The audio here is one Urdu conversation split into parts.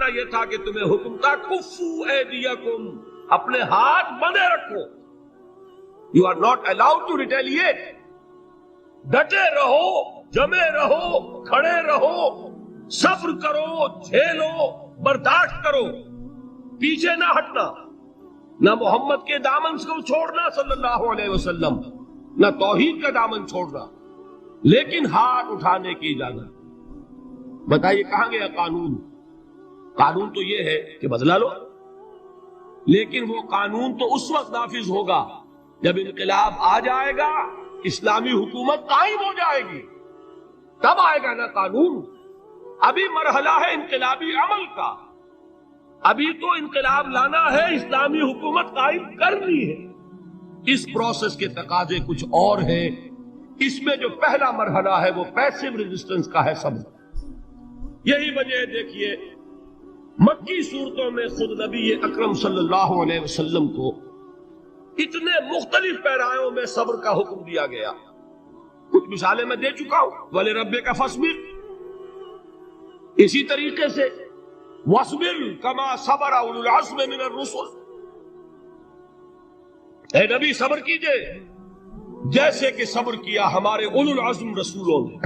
معنی یہ تھا کہ تمہیں حکم تھا کفو ایدیکم، اپنے ہاتھ بندے رکھو. You are not allowed to retaliate. ڈٹے رہو، جمے رہو، کھڑے رہو، صبر کرو، جھیلو، برداشت کرو، پیچھے نہ ہٹنا. نہ محمد کے دامن کو چھوڑنا صلی اللہ علیہ وسلم، نہ توحید کا دامن چھوڑنا، لیکن ہاتھ اٹھانے کی اجازت. بتائیے کہاں گیا قانون؟ قانون تو یہ ہے کہ بدلا لو، لیکن وہ قانون تو اس وقت نافذ ہوگا جب انقلاب آ جائے گا، اسلامی حکومت قائم ہو جائے گی، تب آئے گا نا قانون. ابھی مرحلہ ہے انقلابی عمل کا، ابھی تو انقلاب لانا ہے، اسلامی حکومت قائم کرنی ہے. اس پروسیس کے تقاضے کچھ اور ہیں. اس میں جو پہلا مرحلہ ہے وہ پیسو ریزسٹنس کا ہے صبر. یہی وجہ ہے دیکھیے مکی صورتوں میں خود نبی اکرم صلی اللہ علیہ وسلم کو اتنے مختلف پیرایوں میں صبر کا حکم دیا گیا. کچھ مثالیں میں دے چکا ہوں. وَلِرَبِّكَ فَاصْبِرْ، اسی طریقے سے وَاصْبِرْ كَمَا صَبَرَ أُولُو الْعَزْمِ مِنَ الرُّسُلِ، اے نبی صبر کیجئے جیسے کہ صبر کیا ہمارے اولو العزم رسولوں نے.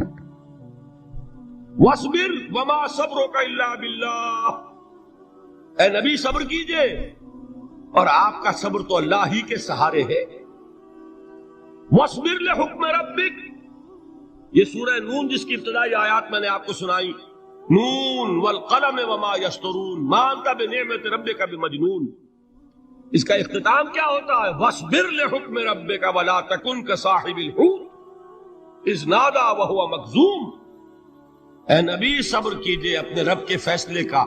وَاصْبِرْ وَمَا صَبْرُكَ إِلَّا بِاللَّهِ، اے نبی صبر کیجئے اور آپ کا صبر تو اللہ ہی کے سہارے ہے. وَاصْبِرْ لِحُكْمِ رَبِّكَ، یہ سورہ نون جس کی ابتدائی آیات میں نے آپ کو سنائی، نون والقلم وما یسطرون ما انت بنعمت ربک بمجنون، اس کا اختتام کیا ہوتا ہے؟ وَاصْبِرْ لِحُكْمِ رَبِّكَ وَلَا تَكُنْ كَصَاحِبِ الْحُوتِ إِذْ نَادَىٰ وَهُوَ مَكْظُومٌ. اے نبی صبر کیجئے اپنے رب کے فیصلے کا،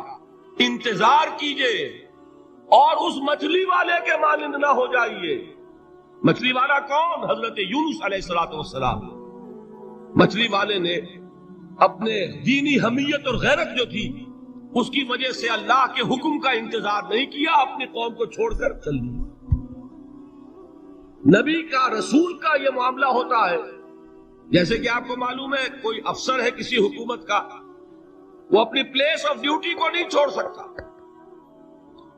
انتظار کیجئے اور اس مچھلی والے کے مانند نہ ہو جائیے. مچھلی والا کون؟ حضرت یونس علیہ السلام. مچھلی والے نے اپنے دینی حمیت اور غیرت جو تھی اس کی وجہ سے اللہ کے حکم کا انتظار نہیں کیا، اپنی قوم کو چھوڑ کر چل دی. نبی کا، رسول کا یہ معاملہ ہوتا ہے. جیسے کہ آپ کو معلوم ہے کوئی افسر ہے کسی حکومت کا، وہ اپنی پلیس آف ڈیوٹی کو نہیں چھوڑ سکتا.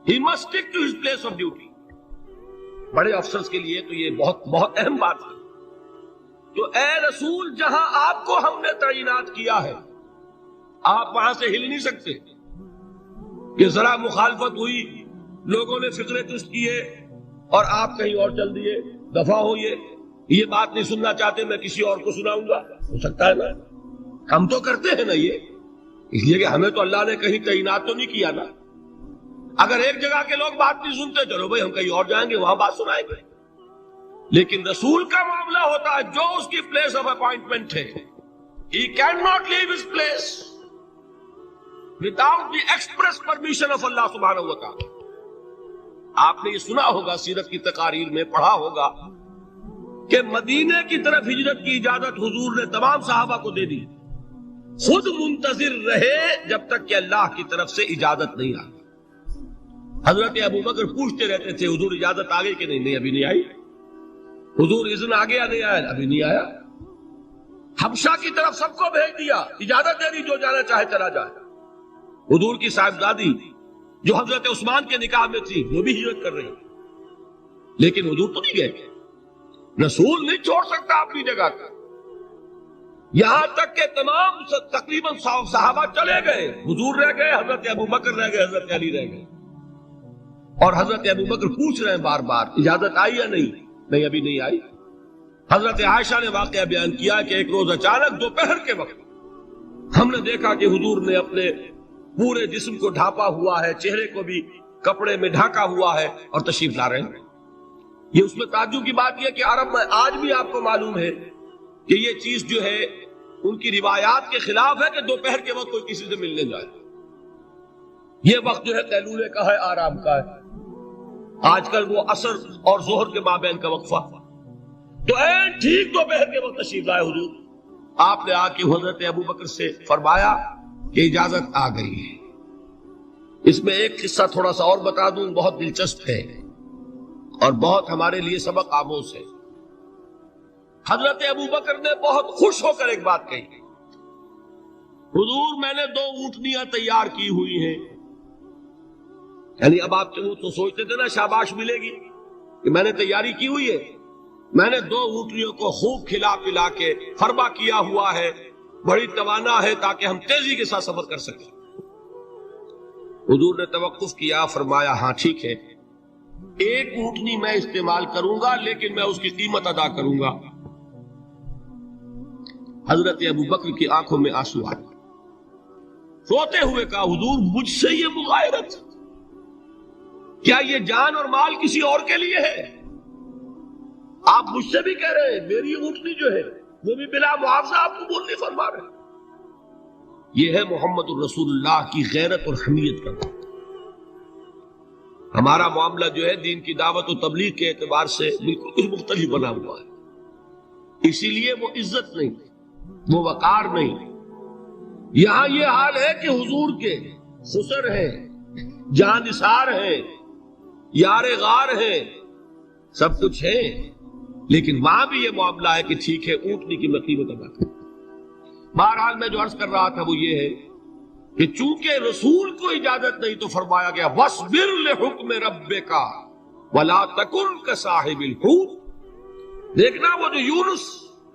He must stick to his place of duty. بڑے افسرز کے لیے تو یہ بہت بہت اہم بات ہے. تو اے رسول جہاں آپ کو ہم نے تعینات کیا ہے آپ وہاں سے ہل نہیں سکتے کہ ذرا مخالفت ہوئی، لوگوں نے فکرے تست کیے اور آپ کہیں اور چل دیے. دفعہ ہو، یہ بات نہیں سننا چاہتے، میں کسی اور کو سناؤں گا. ہو سکتا ہے نا، ہم تو کرتے ہیں نا یہ، اس لیے کہ ہمیں تو اللہ نے کہیں تعینات تو نہیں کیا نا. اگر ایک جگہ کے لوگ بات نہیں سنتے، چلو بھائی ہم کہیں اور جائیں گے، وہاں بات سنائیں گے. لیکن رسول کا معاملہ ہوتا ہے جو اس کی پلیس آف اپوائنٹمنٹ ہے، he cannot leave his place without the express permission of Allah subhanahu wa ta'ala. آپ نے یہ سنا ہوگا، سیرت کی تقاریر میں پڑھا ہوگا کہ مدینے کی طرف ہجرت کی اجازت حضور نے تمام صحابہ کو دے دی. خود منتظر رہے جب تک کہ اللہ کی طرف سے اجازت نہیں آئی. حضرت ابو بکر پوچھتے رہتے تھے حضور اجازت آ گئی کہ نہیں؟ ابھی نہیں آئی. حضور اذن آ گیا؟ نہیں آیا. ابھی نہیں آیا. حبشہ کی طرف سب کو بھیج دیا، اجازت دے دی جو جانا چاہے چلا جائے. حضور کی صاحبزادی جو حضرت عثمان کے نکاح میں تھی وہ بھی ہجرت کر رہی، لیکن حضور تو نہیں گئے. رسول نہیں چھوڑ سکتا اپنی جگہ کا. یہاں تک کہ تمام تقریباً صحابہ چلے گئے، حضور رہ گئے، حضرت ابو بکر رہ گئے، حضرت علی رہ گئے. اور حضرت ابو بکر پوچھ رہے ہیں بار بار اجازت آئی یا نہیں؟ نہیں ابھی نہیں آئی. حضرت عائشہ نے واقعہ بیان کیا کہ ایک روز اچانک دوپہر کے وقت ہم نے دیکھا کہ حضور نے اپنے پورے جسم کو ڈھانپا ہوا ہے، چہرے کو بھی کپڑے میں ڈھانکا ہوا ہے اور تشریف لا رہے ہیں. یہ اس میں تعجب کی بات یہ کہ عرب میں آج بھی آپ کو معلوم ہے کہ یہ چیز جو ہے ان کی روایات کے خلاف ہے کہ دوپہر کے وقت کوئی کسی سے ملنے جائے. یہ وقت جو ہے قیلولے کا ہے، آرام کا ہے. آج کل وہ عصر اور ظہر کے مابین کا وقفہ. تو ٹھیک دوپہر کے وقت تشریف لائے حضور. آپ نے آ کے حضرت ابو بکر سے فرمایا کہ اجازت آ گئی ہے. اس میں ایک قصہ تھوڑا سا اور بتا دوں، بہت دلچسپ ہے اور بہت ہمارے لیے سبق آموز ہے. حضرت ابو بکر نے بہت خوش ہو کر ایک بات کہی، حضور میں نے 2 اونٹنیاں تیار کی ہوئی ہیں، یعنی اب آپ تو سوچتے تھے نا شاباش ملے گی کہ میں نے تیاری کی ہوئی ہے، میں نے 2 اونٹنیوں کو خوب کھلا پلا کے فربا کیا ہوا ہے، بڑی توانا ہے تاکہ ہم تیزی کے ساتھ سفر کر سکیں۔ حضور نے توقف کیا، فرمایا ہاں ٹھیک ہے، 1 اونٹنی میں استعمال کروں گا لیکن میں اس کی قیمت ادا کروں گا۔ حضرت ابو بکر کی آنکھوں میں آنسو آئے، روتے ہوئے کہا حضور مجھ سے یہ مغایرت، کیا یہ جان اور مال کسی اور کے لیے ہے؟ آپ مجھ سے بھی کہہ رہے ہیں میری اونٹنی جو ہے وہ بھی بلا معاوضہ آپ کو بولنے فرما رہے ہیں۔ یہ ہے محمد الرسول اللہ کی غیرت اور حمیت کا بات۔ ہمارا معاملہ جو ہے دین کی دعوت و تبلیغ کے اعتبار سے بالکل کچھ مختلف بنا ہوا ہے، اسی لیے وہ عزت نہیں، وہ وقار نہیں۔ یہاں یہ حال ہے کہ حضور کے خسر ہیں، جان نثار ہیں، یار غار ہیں، سب کچھ ہے، لیکن وہاں بھی یہ معاملہ ہے کہ ٹھیک ہے اونٹنی کی میں قیمت ادا کروں۔ بہرحال میں جو عرض کر رہا تھا وہ یہ ہے کہ چونکہ رسول کو اجازت نہیں تو فرمایا گیا وَاصْبِرْ لِحُکْمِ رَبِّكَ وَلَا تَكُنْ كَصَاحِبِ الْحُوتِ۔ دیکھنا وہ جو یونس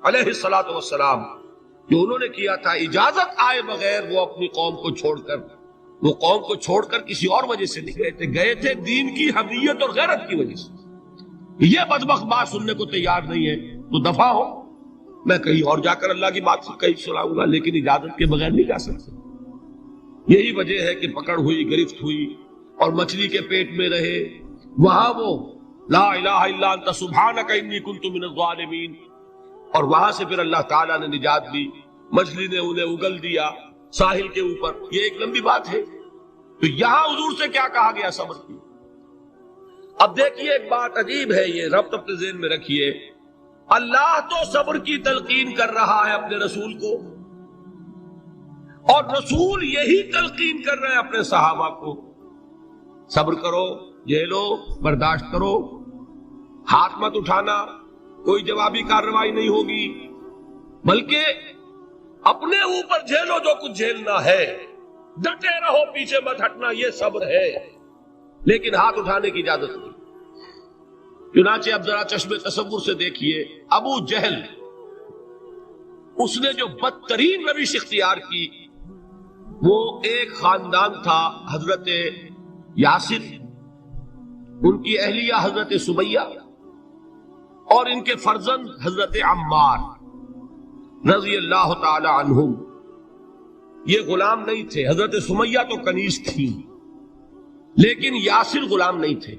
علیہ السلام جو انہوں نے کیا تھا، اجازت آئے بغیر وہ اپنی قوم کو چھوڑ کر کسی اور وجہ سے نہیں گئے تھے دین کی حمیت اور غیرت کی وجہ سے۔ یہ بدبخت بات سننے کو تیار نہیں ہے تو دفع ہو، میں کہیں اور جا کر اللہ کی بات کہیں سناؤں گا، لیکن اجازت کے بغیر نہیں جا سکتے۔ یہی وجہ ہے کہ پکڑ ہوئی، گرفت ہوئی اور مچھلی کے پیٹ میں رہے، وہاں وہ لا الہ الا انت سبحانک انی کنت من الظالمین، اور وہاں سے پھر اللہ تعالیٰ نے نجات دی، مچھلی نے انہیں اگل دیا ساحل کے اوپر۔ یہ ایک لمبی بات ہے، تو یہاں حضور سے کیا کہا گیا؟ صبر کی۔ اب دیکھیے ایک بات عجیب ہے، یہ ربط اپنے ذہن میں رکھیے، اللہ تو صبر کی تلقین کر رہا ہے اپنے رسول کو، اور رسول یہی تلقین کر رہے ہیں اپنے صحابہ کو، صبر کرو، جھیلو، برداشت کرو، ہاتھ مت اٹھانا، کوئی جوابی کارروائی نہیں ہوگی، بلکہ اپنے اوپر جھیلو جو کچھ جھیلنا ہے، ڈٹے رہو، پیچھے مت ہٹنا، یہ صبر ہے، لیکن ہاتھ اٹھانے کی اجازت نہیں۔ چنانچہ اب ذرا چشم تصور سے دیکھیے، ابو جہل اس نے جو بدترین روش اختیار کی، وہ ایک خاندان تھا حضرت یاسر، ان کی اہلیہ حضرت سمیہ، اور ان کے فرزند حضرت عمار رضی اللہ تعالی عنہم۔ یہ غلام نہیں تھے، حضرت سمیہ تو کنیز تھی لیکن یاسر غلام نہیں تھے۔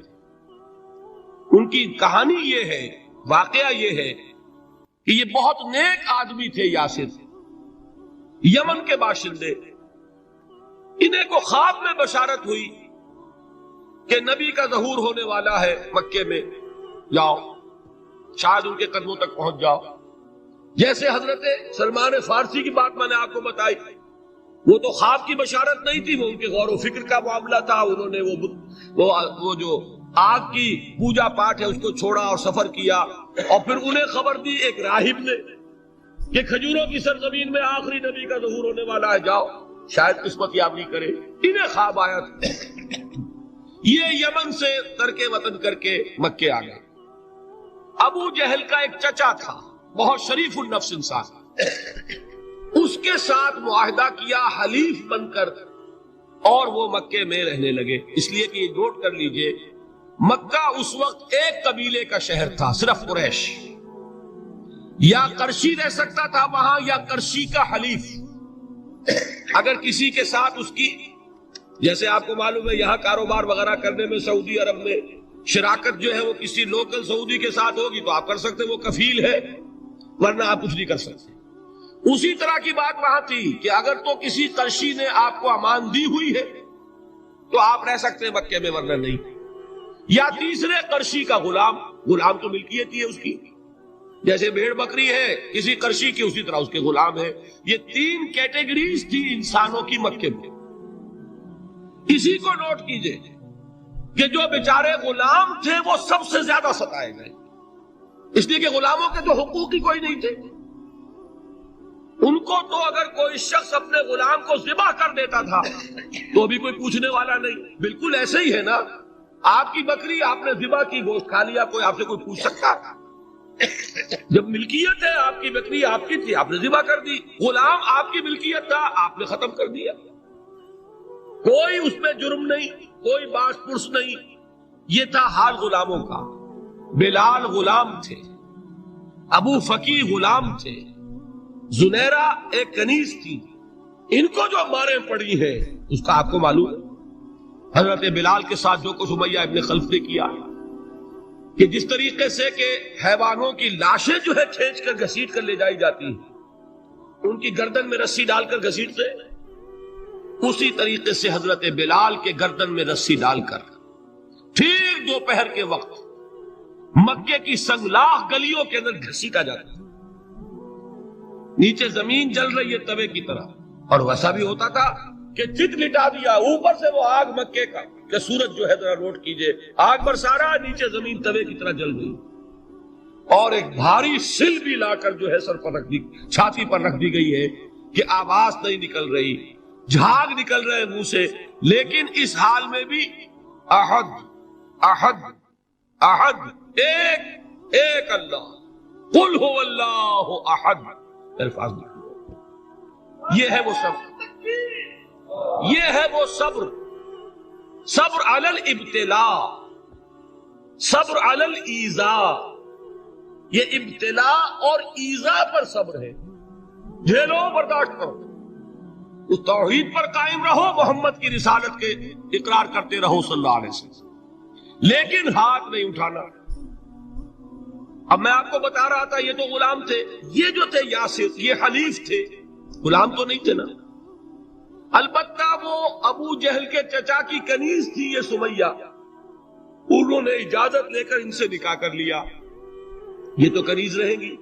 ان کی کہانی یہ ہے، واقعہ یہ ہے کہ یہ بہت نیک آدمی تھے یاسر، یمن کے باشندے۔ انہیں کو خواب میں بشارت ہوئی کہ نبی کا ظہور ہونے والا ہے مکے میں، جاؤ شاید ان کے قدموں تک پہنچ جاؤ۔ جیسے حضرت سلمان فارسی کی بات میں نے آپ کو بتائی، وہ تو خواب کی بشارت نہیں تھی، وہ ان کے غور و فکر کا معاملہ تھا۔ انہوں نے وہ جو آگ کی پوجا پاٹ ہے اس کو چھوڑا اور سفر کیا، اور پھر انہیں خبر دی ایک راہب نے کہ کھجوروں کی سرزمین میں آخری نبی کا ظہور ہونے والا ہے، جاؤ شاید قسمت یابی کرے۔ انہیں خواب آیا تھا، یہ یمن سے ترک وطن کر کے مکے آ گئے۔ ابو جہل کا ایک چچا تھا، بہت شریف النفس انسان، اس کے ساتھ معاہدہ کیا حلیف بن کر، اور وہ مکے میں رہنے لگے۔ اس لیے کہ یہ نوٹ کر لیجئے، مکہ اس وقت ایک قبیلے کا شہر تھا، صرف قریش، یا قرشی رہ سکتا تھا وہاں یا قرشی کا حلیف۔ اگر کسی کے ساتھ اس کی، جیسے آپ کو معلوم ہے یہاں کاروبار وغیرہ کرنے میں سعودی عرب میں شراکت جو ہے وہ کسی لوکل سعودی کے ساتھ ہوگی تو آپ کر سکتے، وہ کفیل ہے، ورنہ آپ کچھ نہیں کر سکتے۔ اسی طرح کی بات وہاں تھی کہ اگر تو کسی قرشی نے آپ کو امان دی ہوئی ہے تو آپ رہ سکتے ہیں مکے میں، ورنہ نہیں۔ یا تیسرے قرشی کا غلام تو ملکیت ہی ہے اس کی، جیسے بھیڑ بکری ہے کسی قرشی کی، اسی طرح اس کے غلام ہے۔ یہ 3 کیٹیگریز تھی انسانوں کی مکے میں۔ اسی کو نوٹ کیجئے کہ جو بیچارے غلام تھے وہ سب سے زیادہ ستائے گئے، اس لیے کہ غلاموں کے تو حقوق ہی کوئی نہیں تھے۔ ان کو تو اگر کوئی شخص اپنے غلام کو ذبح کر دیتا تھا تو بھی کوئی پوچھنے والا نہیں. بالکل ایسے ہی ہے نا. آپ کی بکری آپ نے ذبح کی، گوشت کھا لیا، کوئی آپ سے کوئی پوچھ سکتا؟ جب ملکیت ہے، آپ کی بکری آپ کی تھی، آپ نے ذبح کر دی. غلام آپ کی ملکیت تھا، آپ نے ختم کر دیا. کوئی اس میں جرم نہیں، کوئی باس پرس نہیں. یہ تھا حال غلاموں کا. بلال غلام تھے، ابو فقی غلام تھے، زنیرہ ایک کنیز تھی. ان کو جو ماریں پڑی ہیں اس کا آپ کو معلوم ہے. حضرت بلال کے ساتھ جو کچھ امیہ ابن خلف نے کیا کہ جس طریقے سے کہ حیوانوں کی لاشیں جو ہے کھینچ کر گھسیٹ کر لے جائی جاتی ہیں، ان کی گردن میں رسی ڈال کر گھسیٹتے، اسی طریقے سے حضرت بلال کے گردن میں رسی ڈال کر ٹھیک دوپہر کے وقت مکے کی سنگلاخ گلیوں کے اندر گھسیٹا جاتا تھا. نیچے زمین جل رہی ہے توے کی طرح، اور ویسا بھی ہوتا تھا کہ چت لٹا دیا، اوپر سے وہ آگ مکے کا کہ سورج جو ہے ذرا نوٹ کیجئے، آگ برسا رہا، نیچے زمین توے کی طرح جل گئی، اور ایک بھاری سل بھی لا کر جو ہے سر پر رکھ دی، چھاتی پر رکھ دی گئی ہے کہ آواز نہیں نکل رہی، جھاگ نکل رہے منہ سے. لیکن اس حال میں بھی احد احد احد، ایک ایک اللہ، قل هو اللہ احد، الفاظ نکلے. یہ ہے وہ صبر، یہ ہے وہ صبر. صبر علی الابتلاء، صبر علی الایذاء. یہ ابتلاء اور ایذاء پر صبر ہے. جھیلو، برداشت کرو، اس توحید پر قائم رہو، محمد کی رسالت کے اقرار کرتے رہو صلی اللہ علیہ وسلم، لیکن ہاتھ نہیں اٹھانا. اب میں آپ کو بتا رہا تھا یہ تو غلام تھے، یہ جو تھے یاسر، یہ حلیف تھے، غلام تو نہیں تھے نا. البتہ وہ ابو جہل کے چچا کی کنیز تھی یہ سمیہ، انہوں نے اجازت لے کر ان سے نکاح کر لیا. یہ تو کنیز رہیں گی.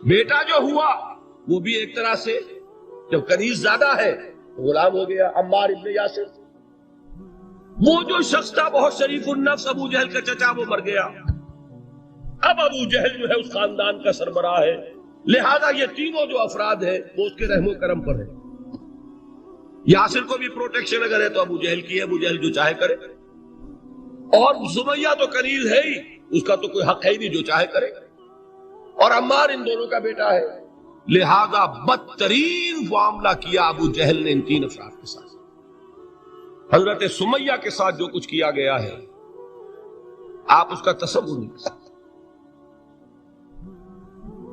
بیٹا جو ہوا وہ بھی ایک طرح سے جب کنیز زیادہ ہے غلام ہو گیا، عمار ابن یاسر. وہ جو شخص تھا بہت شریف النفس ابو جہل کا چچا، وہ مر گیا. اب ابو جہل جو ہے اس خاندان کا سربراہ ہے، لہذا یہ تینوں جو افراد ہیں وہ اس کے رحم و کرم پر ہے. یاسر کو بھی پروٹیکشن اگر ہے تو ابو جہل کی ہے، ابو جہل جو چاہے کرے. اور سمیہ تو کنیز ہے ہی، اس کا تو کوئی حق ہے ہی نہیں، جو چاہے کرے. اور عمار ان دونوں کا بیٹا ہے، لہذا بدترین معاملہ کیا ابو جہل نے ان تین افراد کے ساتھ. حضرت سمیہ کے ساتھ جو کچھ کیا گیا ہے آپ اس کا تصور نہیں کر سکتے.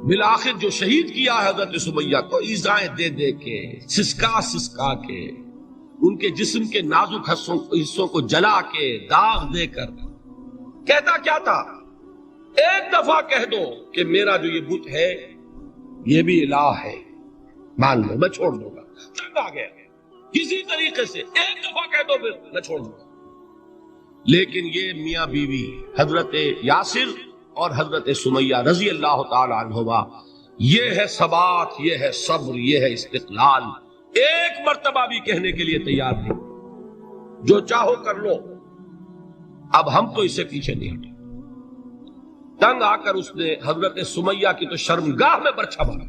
بالآخر جو شہید کیا حضرت سمیہ کو ایذائیں دے دے کے، سسکا سسکا کے، ان کے جسم کے نازک حصوں کو جلا کے، داغ دے کر. کہتا کیا تھا؟ ایک دفعہ کہہ دو کہ میرا جو یہ بت ہے یہ بھی الہ ہے، مان لو، میں چھوڑ دوں گا. تنگ آ گیا، کسی طریقے سے ایک دفعہ کہہ دو پھر میں چھوڑ دوں گا. لیکن یہ میاں بیوی حضرت یاسر اور حضرت سمیہ رضی اللہ تعالی عنہما، یہ ہے ثبات، یہ ہے صبر، یہ ہے استقلال. ایک مرتبہ بھی کہنے کے لیے تیار نہیں، جو چاہو کر لو، اب ہم تو اس سے پیچھے نہیں ہٹے. تنگ آ کر اس نے حضرت سمیہ کی تو شرمگاہ میں برچھا مارا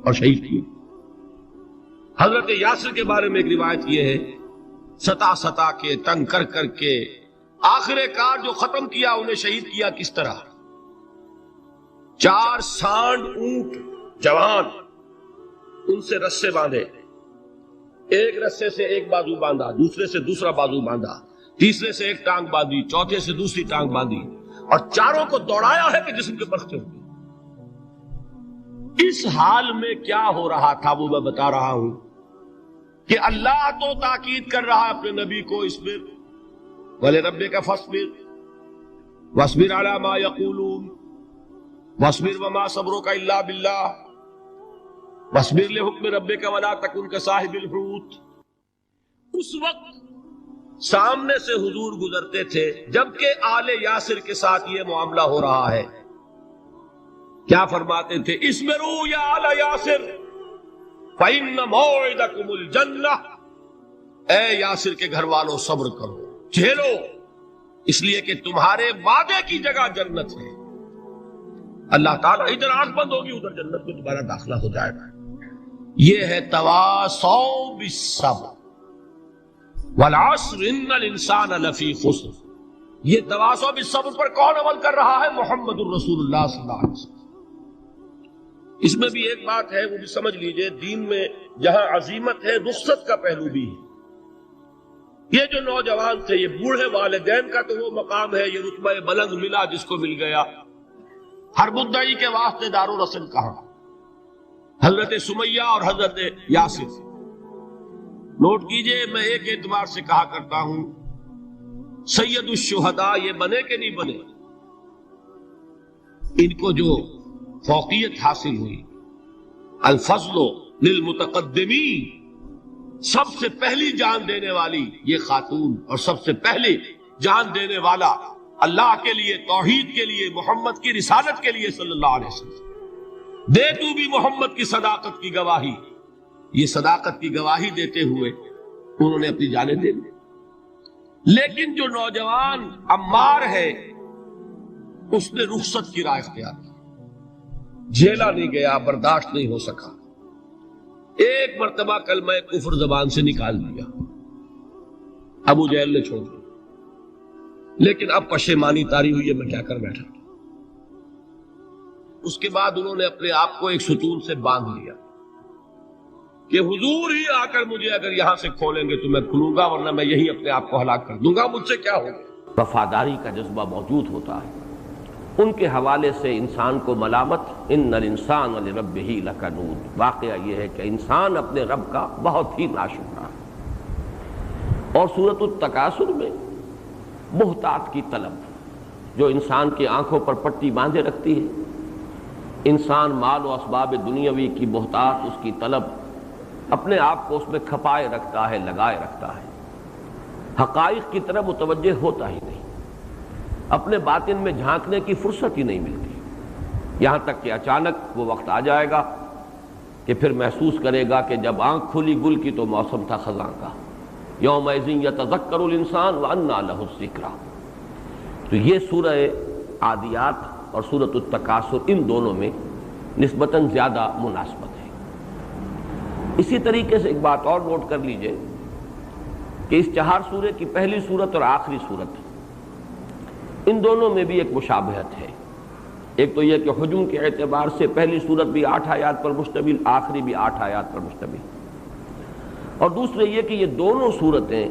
اور شہید کیا. حضرت یاسر کے بارے میں ایک روایت یہ ہے، ستا ستا کے، تنگ کر کر کے، آخر کار جو ختم کیا، انہیں شہید کیا کس طرح؟ 4 سانڈ اونٹ جوان، ان سے رسے باندھے، ایک رسے سے ایک بازو باندھا، دوسرے سے دوسرا بازو باندھا، تیسرے سے ایک ٹانگ باندھی، چوتھے سے دوسری ٹانگ باندھی، اور چاروں کو دوڑایا ہے کہ جسم کے پرختے ہوئے. اس حال میں کیا ہو رہا تھا وہ میں بتا رہا ہوں کہ اللہ تو تاکید کر رہا ہے اپنے نبی کو، اصبر وَلِرَبِّكَ فَاصْبِرْ وَاصْبِرْ عَلَى مَا يَقُولُونَ وَاصْبِرْ وَمَا صَبْرُكَ إِلَّا بِاللَّهِ وَاصْبِرْ لِحُكْمِ رَبِّكَ وَلَا تَكُنْ كَصَاحِبِ الْحُوتِ. اس وقت سامنے سے حضور گزرتے تھے جبکہ آل یاسر کے ساتھ یہ معاملہ ہو رہا ہے. کیا فرماتے تھے؟ اصبروا یا آل یاسر فَإِنَّ مَوْعِدَكُمُ الْجَنَّةُ. اے یاسر کے گھر والوں صبر کرو، جھیلو، اس لیے کہ تمہارے وعدے کی جگہ جنت ہے. اللہ تعالیٰ ادھر آنکھ بند ہوگی ادھر جنت میں تمہارا داخلہ ہو جائے گا. یہ ہے تواصوا بالصبر والعصر ان الانسان لفی خسر. یہ تواصوا بالصبر پر کون عمل کر رہا ہے؟ محمد الرسول اللہ صلی اللہ علیہ وسلم. اس میں بھی ایک بات ہے، وہ بھی سمجھ لیجئے، دین میں جہاں عزیمت ہے رخصت کا پہلو بھی ہے. یہ جو نوجوان تھے، یہ بوڑھے والدین کا تو وہ مقام ہے، یہ رتبہ بلند ملا جس کو مل گیا. ہر مدعی کے واسطے دار و رسل کہا، حضرت سمیہ اور حضرت یاسر. نوٹ کیجئے، میں ایک اعتبار سے کہا کرتا ہوں، سید الشہداء یہ بنے کہ نہیں بنے، ان کو جو فوقیت حاصل ہوئی، الفضل للمتقدمین، سب سے پہلی جان دینے والی یہ خاتون اور سب سے پہلے جان دینے والا اللہ کے لیے، توحید کے لیے، محمد کی رسالت کے لیے صلی اللہ علیہ وسلم. دے تو بھی محمد کی صداقت کی گواہی. یہ صداقت کی گواہی دیتے ہوئے انہوں نے اپنی جانیں دے دی. لیکن جو نوجوان عمار ہے اس نے رخصت کی راہ اختیار کی، جھیلا نہیں گیا، برداشت نہیں ہو سکا. ایک مرتبہ کلمہ کفر زبان سے نکال دیا، ابو جہل نے چھوڑ دیا. لیکن اب پشیمانی طاری ہوئی ہے، میں کیا کر بیٹھا. اس کے بعد انہوں نے اپنے آپ کو ایک ستون سے باندھ لیا کہ حضور ہی آ کر مجھے اگر یہاں سے کھولیں گے تو میں کھلوں گا، ورنہ میں یہی اپنے آپ کو ہلاک کر دوں گا، مجھ سے کیا ہوگا. وفاداری کا جذبہ موجود ہوتا ہے. ان کے حوالے سے انسان کو ملامت، ان الانسان لربہ لکنود. واقعہ یہ ہے کہ انسان اپنے رب کا بہت ہی ناشکرا ہے. اور سورۃ التکاثر میں محتاط کی طلب جو انسان کی آنکھوں پر پٹی باندھے رکھتی ہے، انسان مال و اسباب دنیاوی کی محتاط، اس کی طلب، اپنے آپ کو اس میں کھپائے رکھتا ہے، لگائے رکھتا ہے، حقائق کی طرف متوجہ ہوتا ہی نہیں، اپنے باطن میں جھانکنے کی فرصت ہی نہیں ملتی. یہاں تک کہ اچانک وہ وقت آ جائے گا کہ پھر محسوس کرے گا کہ جب آنکھ کھلی گل کی تو موسم تھا خزاں کا. یومئذ یتذکر الانسان وانیٰ لہ الذکریٰ. تو یہ سورہ عادیات اور سورۃ التکاثر ان دونوں میں نسبتاً زیادہ مناسبت ہے. اسی طریقے سے ایک بات اور نوٹ کر لیجئے کہ اس 4 سورے کی پہلی سورت اور آخری سورت، ان دونوں میں بھی ایک مشابہت ہے. ایک تو یہ کہ حجم کے اعتبار سے پہلی سورت بھی 8 آیات پر مشتمل، آخری بھی 8 آیات پر مشتمل. اور دوسرے یہ کہ یہ دونوں سورتیں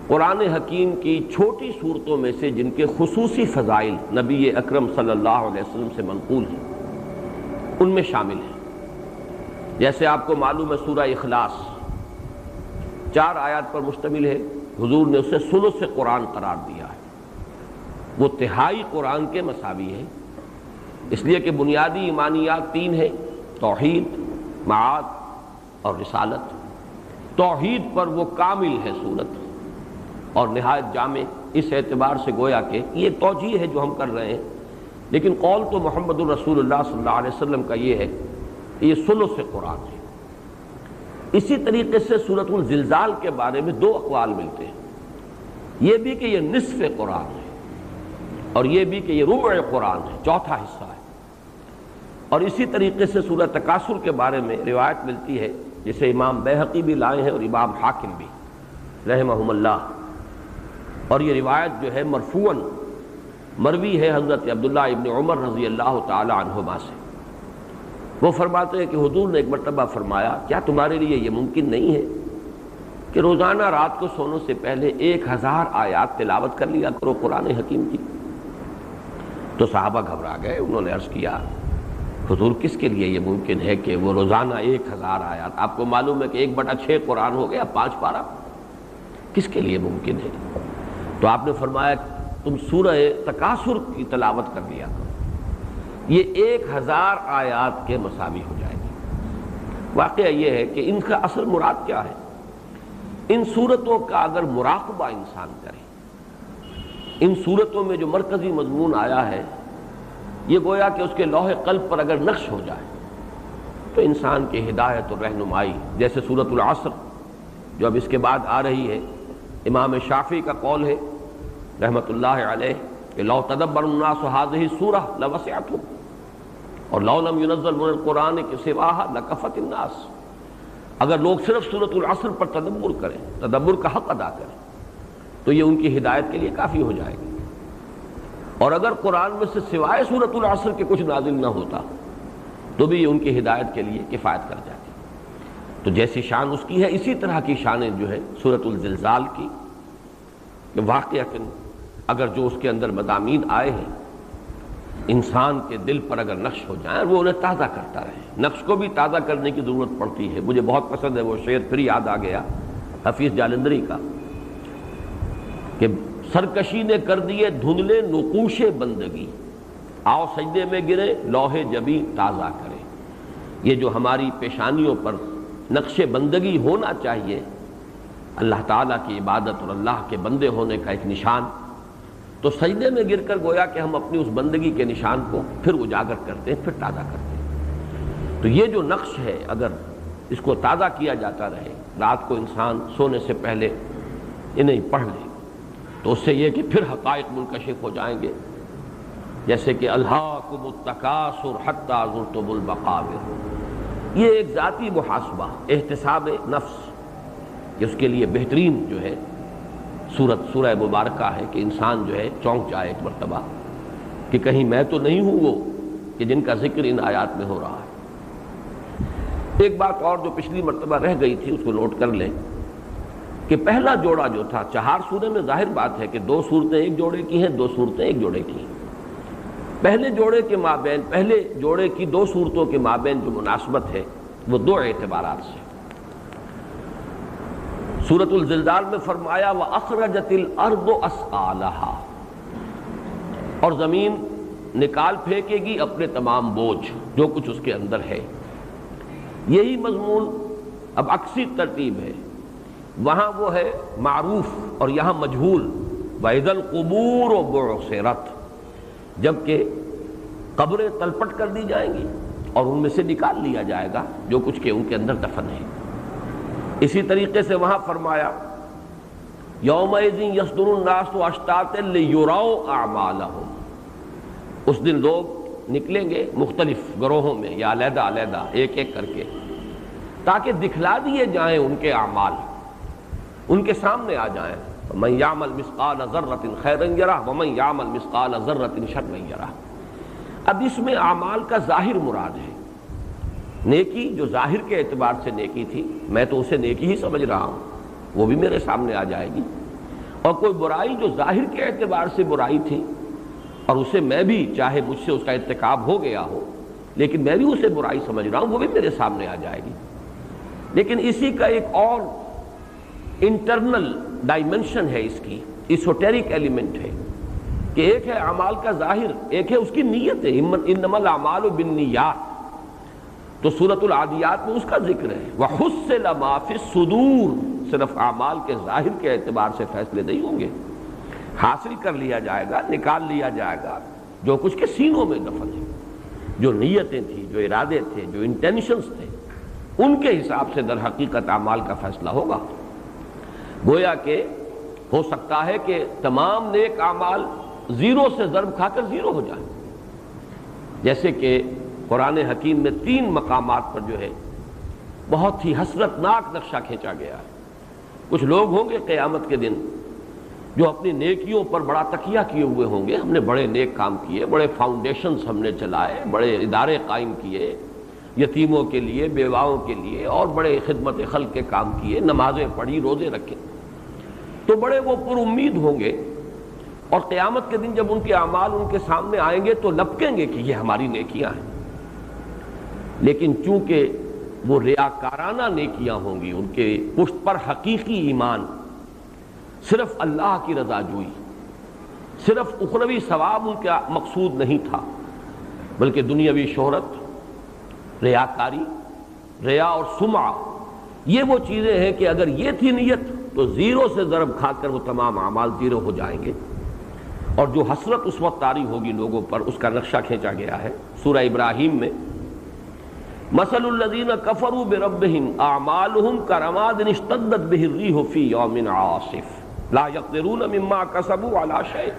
قرآن حکیم کی چھوٹی صورتوں میں سے جن کے خصوصی فضائل نبی اکرم صلی اللہ علیہ وسلم سے منقول ہیں ان میں شامل ہیں. جیسے آپ کو معلوم ہے سورہ اخلاص 4 آیات پر مشتمل ہے، حضور نے اسے ثلث قرآن قرار دیا ہے. وہ تہائی قرآن کے مساوی ہے، اس لیے کہ بنیادی ایمانیات 3 ہیں: توحید، معاد اور رسالت. توحید پر وہ کامل ہے سورت اور نہایت جامع. اس اعتبار سے گویا کہ یہ توجیہ ہے جو ہم کر رہے ہیں، لیکن قول تو محمد الرسول اللہ صلی اللہ علیہ وسلم کا یہ ہے کہ یہ ثلث قرآن ہے. اسی طریقے سے سورۃ الزلزال کے بارے میں 2 اقوال ملتے ہیں، یہ بھی کہ یہ نصف قرآن ہے اور یہ بھی کہ یہ ربع قرآن ہے، چوتھا حصہ ہے. اور اسی طریقے سے سورہ تکاثر کے بارے میں روایت ملتی ہے جسے امام بیہقی بھی لائے ہیں اور امام حاکم بھی رحمہم اللہ. اور یہ روایت جو ہے مرفوعاً مروی ہے حضرت عبداللہ ابن عمر رضی اللہ تعالی عنہما سے. وہ فرماتے ہیں کہ حضور نے ایک مرتبہ فرمایا، کیا تمہارے لیے یہ ممکن نہیں ہے کہ روزانہ رات کو سونے سے پہلے 1000 آیات تلاوت کر لیا کرو قرآن حکیم کی؟ تو صحابہ گھبرا گئے. انہوں نے عرض کیا، حضور کس کے لیے یہ ممکن ہے کہ وہ روزانہ 1000 آیات؟ آپ کو معلوم ہے کہ 1/6 قرآن ہو گیا، 5 پارہ، کس کے لیے ممکن ہے؟ تو آپ نے فرمایا تم سورہ تکاثر کی تلاوت کر لیا کرو، یہ 1000 آیات کے مساوی ہو جائے گی. واقعہ یہ ہے کہ ان کا اصل مراد کیا ہے؟ ان صورتوں کا اگر مراقبہ انسان کرے، ان صورتوں میں جو مرکزی مضمون آیا ہے یہ گویا کہ اس کے لوح قلب پر اگر نقش ہو جائے تو انسان کی ہدایت اور رہنمائی. جیسے سورۃ العصر جو اب اس کے بعد آ رہی ہے، امام شافعی کا قول ہے رحمۃ اللہ علیہ کہ لو تدبر الناس هذه السورہ لوسعتهم. اور لو لم ينزل من القرآن کے سواہا لکفت الناس، اگر لوگ صرف سورۃ العصر پر تدبر کریں، تدبر کا حق ادا کریں، تو یہ ان کی ہدایت کے لیے کافی ہو جائے گی۔ اور اگر قرآن میں سے سوائے سورۃ العصر کے کچھ نازل نہ ہوتا تو بھی یہ ان کی ہدایت کے لیے کفایت کر جاتی۔ تو جیسی شان اس کی ہے، اسی طرح کی شانیں جو ہے سورۃ الزلزال کی، کہ واقعتاً اگر جو اس کے اندر مضامین آئے ہیں انسان کے دل پر اگر نقش ہو جائیں، وہ انہیں تازہ کرتا رہے۔ نقش کو بھی تازہ کرنے کی ضرورت پڑتی ہے۔ مجھے بہت پسند ہے وہ شعر، پھر یاد آ گیا حفیظ جالندری کا، کہ سرکشی نے کر دیے دھندلے نقوش بندگی، آؤ سجدے میں گرے لوح جبی تازہ کرے۔ یہ جو ہماری پیشانیوں پر نقش بندگی ہونا چاہیے، اللہ تعالیٰ کی عبادت اور اللہ کے بندے ہونے کا ایک نشان، تو سجدے میں گر کر گویا کہ ہم اپنی اس بندگی کے نشان کو پھر اجاگر کرتے ہیں، پھر تازہ کرتے ہیں۔ تو یہ جو نقش ہے اگر اس کو تازہ کیا جاتا رہے، رات کو انسان سونے سے پہلے انہیں پڑھ لے، تو اس سے یہ کہ پھر حقائق منکشف ہو جائیں گے، جیسے کہ الہاکم التکاثر حتی زرتم المقابر۔ یہ ایک ذاتی محاسبہ، احتساب نفس، کہ اس کے لیے بہترین جو ہے سورہ مبارکہ ہے کہ انسان جو ہے چونک جائے ایک مرتبہ کہ کہیں میں تو نہیں ہوں وہ کہ جن کا ذکر ان آیات میں ہو رہا ہے۔ ایک بات اور جو پچھلی مرتبہ رہ گئی تھی، اس کو نوٹ کر لیں کہ پہلا جوڑا جو تھا 4 سورے میں، ظاہر بات ہے کہ 2 صورتیں ایک جوڑے کی ہیں، 2 صورتیں ایک جوڑے کی ہیں۔ پہلے جوڑے کے مابین، پہلے جوڑے کی 2 صورتوں کے مابین جو مناسبت ہے وہ 2 اعتبارات سے۔ سورۃ الزلزال میں فرمایا وَأَخْرَجَتِ الْأَرْضُ أَثْقَالَهَا، اور زمین نکال پھینکے گی اپنے تمام بوجھ، جو کچھ اس کے اندر ہے۔ یہی مضمون اب عکسی ترتیب ہے، وہاں وہ ہے معروف اور یہاں مجہول۔ وَإِذَا الْقُبُورُ بُعْثِرَتْ، جبکہ قبریں تلپٹ کر دی جائیں گی اور ان میں سے نکال لیا جائے گا جو کچھ کہ ان کے اندر دفن ہے۔ اسی طریقے سے وہاں فرمایا یومئذ یصدر الناس اشتاتا لیروا اعمالهم، اس دن لوگ نکلیں گے مختلف گروہوں میں یا علیحدہ علیحدہ ایک ایک کر کے، تاکہ دکھلا دیے جائیں ان کے اعمال، ان کے سامنے آ جائیں۔ ومن یعمل مثقال ذرۃ خیرا یرہ ومن یعمل مثقال ذرۃ شرا یرہ۔ اب اس میں اعمال کا ظاہر مراد ہے، نیکی جو ظاہر کے اعتبار سے نیکی تھی، میں تو اسے نیکی ہی سمجھ رہا ہوں، وہ بھی میرے سامنے آ جائے گی، اور کوئی برائی جو ظاہر کے اعتبار سے برائی تھی اور اسے میں بھی چاہے مجھ سے اس کا ارتکاب ہو گیا ہو لیکن میں بھی اسے برائی سمجھ رہا ہوں، وہ بھی میرے سامنے آ جائے گی۔ لیکن اسی کا ایک اور انٹرنل ڈائمنشن ہے، اس کی ایسوٹیرک ایلیمنٹ ہے کہ ایک ہے اعمال کا ظاہر، ایک ہے اس کی نیت ہے، انما الاعمال بالنیات۔ تو سورۃ العادیات میں اس کا ذکر ہے وَحُصِّلَ مَا فِي الصُّدُورِ، صرف اعمال کے ظاہر کے اعتبار سے فیصلے نہیں ہوں گے، حاصل کر لیا جائے گا، نکال لیا جائے گا جو کچھ کے سینوں میں دفن ہے، جو نیتیں تھیں، جو ارادے تھے، جو انٹینشنز تھے، ان کے حساب سے در حقیقت اعمال کا فیصلہ ہوگا۔ گویا کہ ہو سکتا ہے کہ تمام نیک اعمال 0 سے ضرب کھا کر 0 ہو جائیں، جیسے کہ قرآن حکیم میں 3 مقامات پر جو ہے بہت ہی حسرت ناک نقشہ کھینچا گیا ہے۔ کچھ لوگ ہوں گے قیامت کے دن جو اپنی نیکیوں پر بڑا تکیہ کیے ہوئے ہوں گے، ہم نے بڑے نیک کام کیے، بڑے فاؤنڈیشنز ہم نے چلائے، بڑے ادارے قائم کیے یتیموں کے لیے، بیواؤں کے لیے، اور بڑے خدمت خلق کے کام کیے، نمازیں پڑھی، روزے رکھے، تو بڑے وہ پر امید ہوں گے، اور قیامت کے دن جب ان کے اعمال ان کے سامنے آئیں گے تو لپکیں گے کہ یہ ہماری نیکیاں ہیں۔ لیکن چونکہ وہ ریاکارانہ نیکیاں ہوں گی، ان کے پشت پر حقیقی ایمان، صرف اللہ کی رضا جوئی، صرف اخروی ثواب ان کا مقصود نہیں تھا، بلکہ دنیاوی شہرت، ریاکاری، ریا اور سمعہ، یہ وہ چیزیں ہیں کہ اگر یہ تھی نیت تو 0 سے ضرب کھا کر وہ تمام اعمال 0 ہو جائیں گے، اور جو حسرت اس وقت طاری ہوگی لوگوں پر، اس کا نقشہ کھینچا گیا ہے سورہ ابراہیم میں۔ مثل الذین کفروا بربہم اعمالہم کرماد اشتدت بہ الریح فی یوم عاصف لا یقدرون مما کسبوا علی شیء۔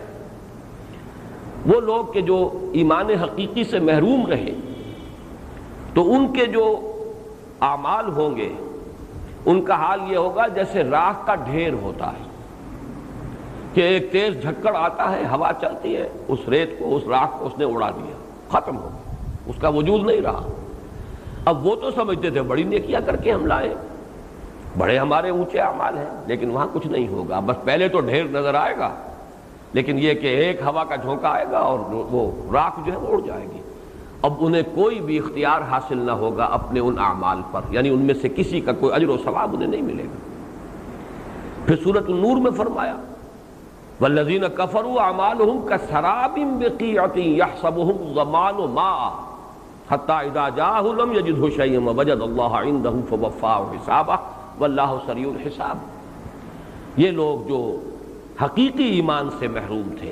وہ لوگ کہ جو ایمان حقیقی سے محروم رہے، تو ان کے جو اعمال ہوں گے ان کا حال یہ ہوگا جیسے راکھ کا ڈھیر ہوتا ہے کہ ایک تیز جھکڑ آتا ہے، ہوا چلتی ہے، اس ریت کو، اس راکھ کو اس نے اڑا دیا، ختم ہو گیا، اس کا وجود نہیں رہا۔ اب وہ تو سمجھتے تھے بڑی نیکیاں کر کے ہم لائے، بڑے ہمارے اونچے اعمال ہیں، لیکن وہاں کچھ نہیں ہوگا، بس پہلے تو ڈھیر نظر آئے گا، لیکن یہ کہ ایک ہوا کا جھونکا آئے گا اور وہ راکھ جو ہے وہ اڑ جائے گی۔ اب انہیں کوئی بھی اختیار حاصل نہ ہوگا اپنے ان اعمال پر، یعنی ان میں سے کسی کا کوئی اجر و ثواب انہیں نہیں ملے گا۔ پھر سورۃ النور میں فرمایا والذین کفروا اعمالهم کسراب بقیعۃ یحسبہ الظمآن ماء حتی اذا جاءہ لم یجدہ شیئا ووجد اللہ عندہ فوفاہ حسابہ واللہ سریع الحساب۔ یہ لوگ جو حقیقی ایمان سے محروم تھے،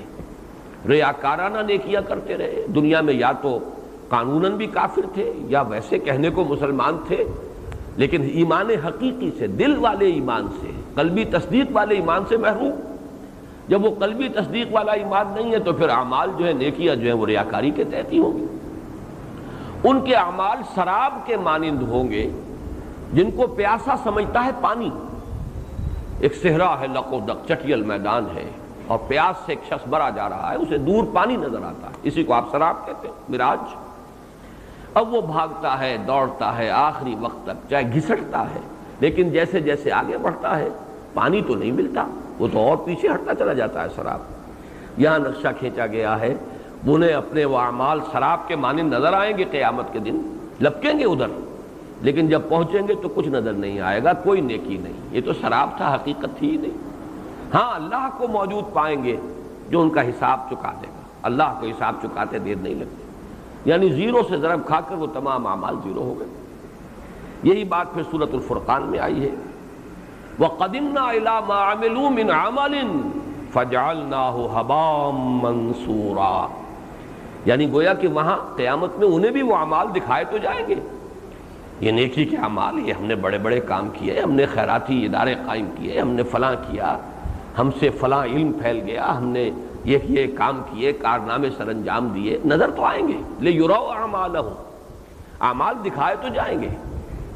ریاکارانہ نیکیاں کرتے رہے، دنیا میں یا تو قانوناً بھی کافر تھے یا ویسے کہنے کو مسلمان تھے، لیکن ایمان حقیقی سے، دل والے ایمان سے، قلبی تصدیق والے ایمان سے محروم۔ جب وہ قلبی تصدیق والا ایمان نہیں ہے تو پھر اعمال جو ہے، نیکیاں جو ہیں وہ ریاکاری کے تحت ہی ہوں گی۔ ان کے اعمال سراب کے مانند ہوں گے جن کو پیاسا سمجھتا ہے پانی۔ ایک صحرا ہے، لق و دق، چٹیل میدان ہے، اور پیاس سے ایک شخص برا جا رہا ہے، اسے دور پانی نظر آتا ہے، اسی کو آپ سراب کہتے ہیں، مراج۔ اب وہ بھاگتا ہے، دوڑتا ہے آخری وقت تک، چاہے گھسٹتا ہے، لیکن جیسے جیسے آگے بڑھتا ہے پانی تو نہیں ملتا، وہ تو اور پیچھے ہٹتا چلا جاتا ہے سراب۔ یہاں نقشہ کھینچا گیا ہے، انہیں اپنے وہ اعمال سراب کے مانند نظر آئیں گے قیامت کے دن، لپکیں گے ادھر، لیکن جب پہنچیں گے تو کچھ نظر نہیں آئے گا، کوئی نیکی نہیں، یہ تو سراب تھا، حقیقت تھی ہی نہیں۔ ہاں اللہ کو موجود پائیں گے جو ان کا حساب چکا دے گا، اللہ کو حساب چکاتے دیر نہیں لگتی، یعنی زیرو سے ضرب کھا کر وہ تمام اعمال زیرو ہو گئے۔ یہی بات پھر سورۃ الفرقان میں آئی ہے وَقَدِمْنَا إِلَىٰ مَا عَمِلُوا مِنْ عَمَلٍ فَجَعَلْنَاهُ هَبَاءً مَنْثُورًا، یعنی گویا کہ وہاں قیامت میں انہیں بھی وہ اعمال دکھائے تو جائیں گے، یہ نیکی کے اعمال، یہ ہم نے بڑے بڑے کام کیے، ہم نے خیراتی ادارے قائم کیے، ہم نے فلاں کیا، ہم سے فلاں علم پھیل گیا، ہم نے یہ کام کیے، کارنامے سر انجام دیے، نظر تو آئیں گے۔ لِيُرَوْا أَعْمَالَهُمْ، اعمال دکھائے تو جائیں گے،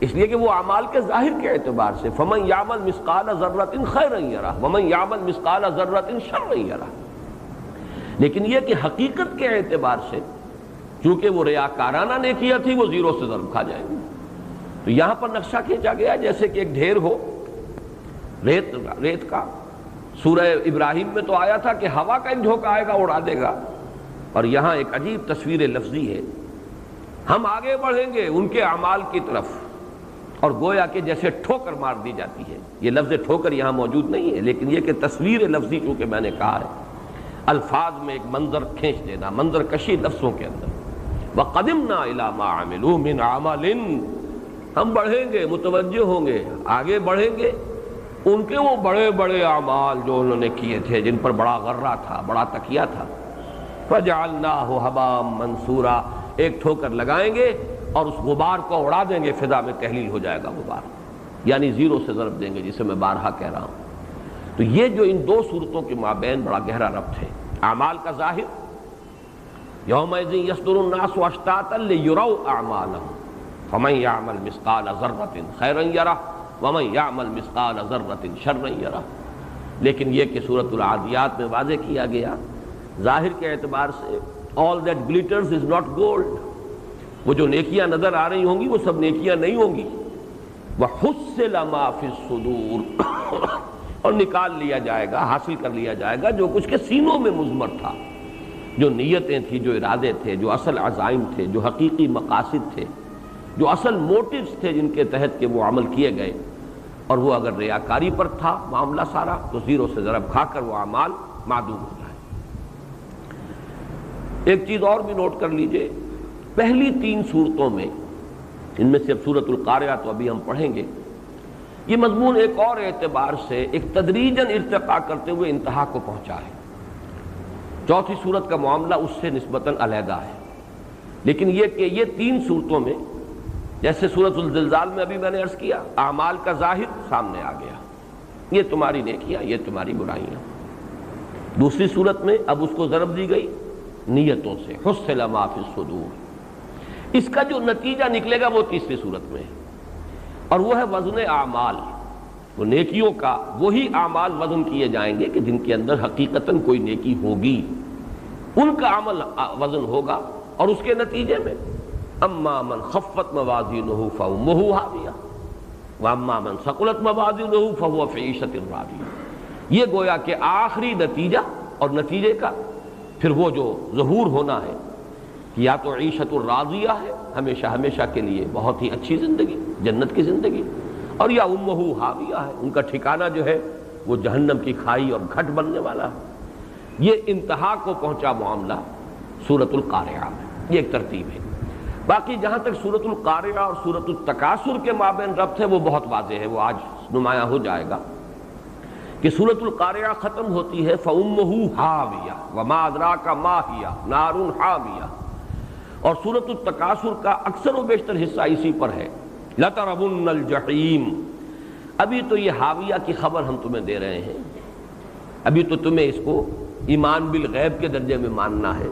اس لیے کہ وہ اعمال کے ظاہر کے اعتبار سے فَمَنْ يَعْمَلْ مِثْقَالَ ذَرَّةٍ خَيْرًا يَرَهُ وَمَنْ يَعْمَلْ مِثْقَالَ ذَرَّةٍ شَرًّا يَرَهُ، لیکن یہ کہ حقیقت کے اعتبار سے چونکہ وہ ریاکارانہ نیکیاں تھی، وہ زیرو سے ضرب کھا جائیں گے۔ تو یہاں پر نقشہ کھینچا گیا جیسے کہ ایک ڈھیر ہو ریت کا۔ سورہ ابراہیم میں تو آیا تھا کہ ہوا کا ایک جھونکا آئے گا اڑا دے گا، اور یہاں ایک عجیب تصویر لفظی ہے، ہم آگے بڑھیں گے ان کے اعمال کی طرف، اور گویا کہ جیسے ٹھوکر مار دی جاتی ہے، یہ لفظ ٹھوکر یہاں موجود نہیں ہے، لیکن یہ کہ تصویر لفظی چونکہ میں نے کہا ہے، الفاظ میں ایک منظر کھینچ دینا، منظر کشی لفظوں کے اندر۔ وَقَدِمْنَا إِلَىٰ مَا عَمِلُوا مِنْ عَمَلٍ، ہم بڑھیں گے، متوجہ ہوں گے، آگے بڑھیں گے ان کے وہ بڑے بڑے اعمال جو انہوں نے کیے تھے، جن پر بڑا غرہ تھا، بڑا تکیہ تھا۔ فَجَعَلْنَاهُ هَبَاءً مَنْثُورًا، ایک ٹھوکر لگائیں گے اور اس غبار کو اڑا دیں گے، فضا میں تحلیل ہو جائے گا غبار، یعنی زیرو سے ضرب دیں گے، جسے میں بارہا کہہ رہا ہوں۔ تو یہ جو ان دو صورتوں کے مابین بڑا گہرا ربط ہے، اعمال کا ظاہر، یومئذ یصدر الناس اشتاتا لیروا اعمالهم فمن یعمل مثقال ذرۃ خیرا یرہ ومن یعمل مثقال ذرۃ شرا یرہ، لیکن یہ کہ سورۃ العادیات میں واضح کیا گیا ظاہر کے اعتبار سے all that glitters is not gold، وہ جو نیکیاں نظر آ رہی ہوں گی وہ سب نیکیاں نہیں ہوں گی۔ وَحُصِّلَ مَا فِي الصُّدُورِ، اور نکال لیا جائے گا، حاصل کر لیا جائے گا جو کچھ کے سینوں میں مضمر تھا، جو نیتیں تھیں، جو ارادے تھے، جو اصل عزائم تھے، جو حقیقی مقاصد تھے، جو اصل موٹیوز تھے جن کے تحت کہ وہ عمل کیے گئے، اور وہ اگر ریاکاری پر تھا معاملہ سارا تو زیرو سے ضرب کھا کر وہ اعمال معدوم ہو جائے۔ ایک چیز اور بھی نوٹ کر لیجئے، پہلی تین صورتوں میں، ان میں سے اب سورۃ القاریہ تو ابھی ہم پڑھیں گے، یہ مضمون ایک اور اعتبار سے ایک تدریجاً ارتقا کرتے ہوئے انتہا کو پہنچا ہے۔ چوتھی صورت کا معاملہ اس سے نسبتاً علیحدہ ہے، لیکن یہ کہ یہ تین صورتوں میں، جیسے سورۃ الزلزال میں ابھی میں نے عرض کیا، اعمال کا ظاہر سامنے آ گیا، یہ تمہاری نیکیاں، یہ تمہاری برائیاں۔ دوسری صورت میں اب اس کو ضرب دی گئی نیتوں سے، حصل ما فی الصدور۔ اس کا جو نتیجہ نکلے گا وہ تیسری صورت میں ہے، اور وہ ہے وزن اعمال. وہ نیکیوں کا وہی اعمال وزن کیے جائیں گے کہ جن کے اندر حقیقتاً کوئی نیکی ہوگی، ان کا عمل وزن ہوگا. اور اس کے نتیجے میں اما من خفت موازینہ فامہ ہاویہ واما من ثقلت موازینہ فہو فی عیشۃ راضیہ. یہ گویا کہ آخری نتیجہ، اور نتیجے کا پھر وہ جو ظہور ہونا ہے یا تو عیشت الراضیہ ہے، ہمیشہ ہمیشہ کے لیے بہت ہی اچھی زندگی، جنت کی زندگی، اور یا امہ ہاویہ ہے، ان کا ٹھکانہ جو ہے وہ جہنم کی کھائی اور گھٹ بننے والا ہے. یہ انتہا کو پہنچا معاملہ سورۃ القارعہ میں. یہ ایک ترتیب ہے. باقی جہاں تک سورۃ القارعہ اور سورۃ التکاثر کے مابین ربط ہے وہ بہت واضح ہے، وہ آج نمایاں ہو جائے گا کہ سورۃ القارعہ ختم ہوتی ہے فَأُمُّهُ حَاوِيَةٌ وَمَا أَدْرَاكَ مَا هِيَ نَارٌ حَامِيَةٌ، اور سورۃ التکاثر کا اکثر و بیشتر حصہ اسی پر ہے لَتَرَوُنَّ الْجَحِيمَ. ابھی تو یہ حاویہ کی خبر ہم تمہیں دے رہے ہیں، ابھی تو تمہیں اس کو ایمان بالغیب کے درجے میں ماننا ہے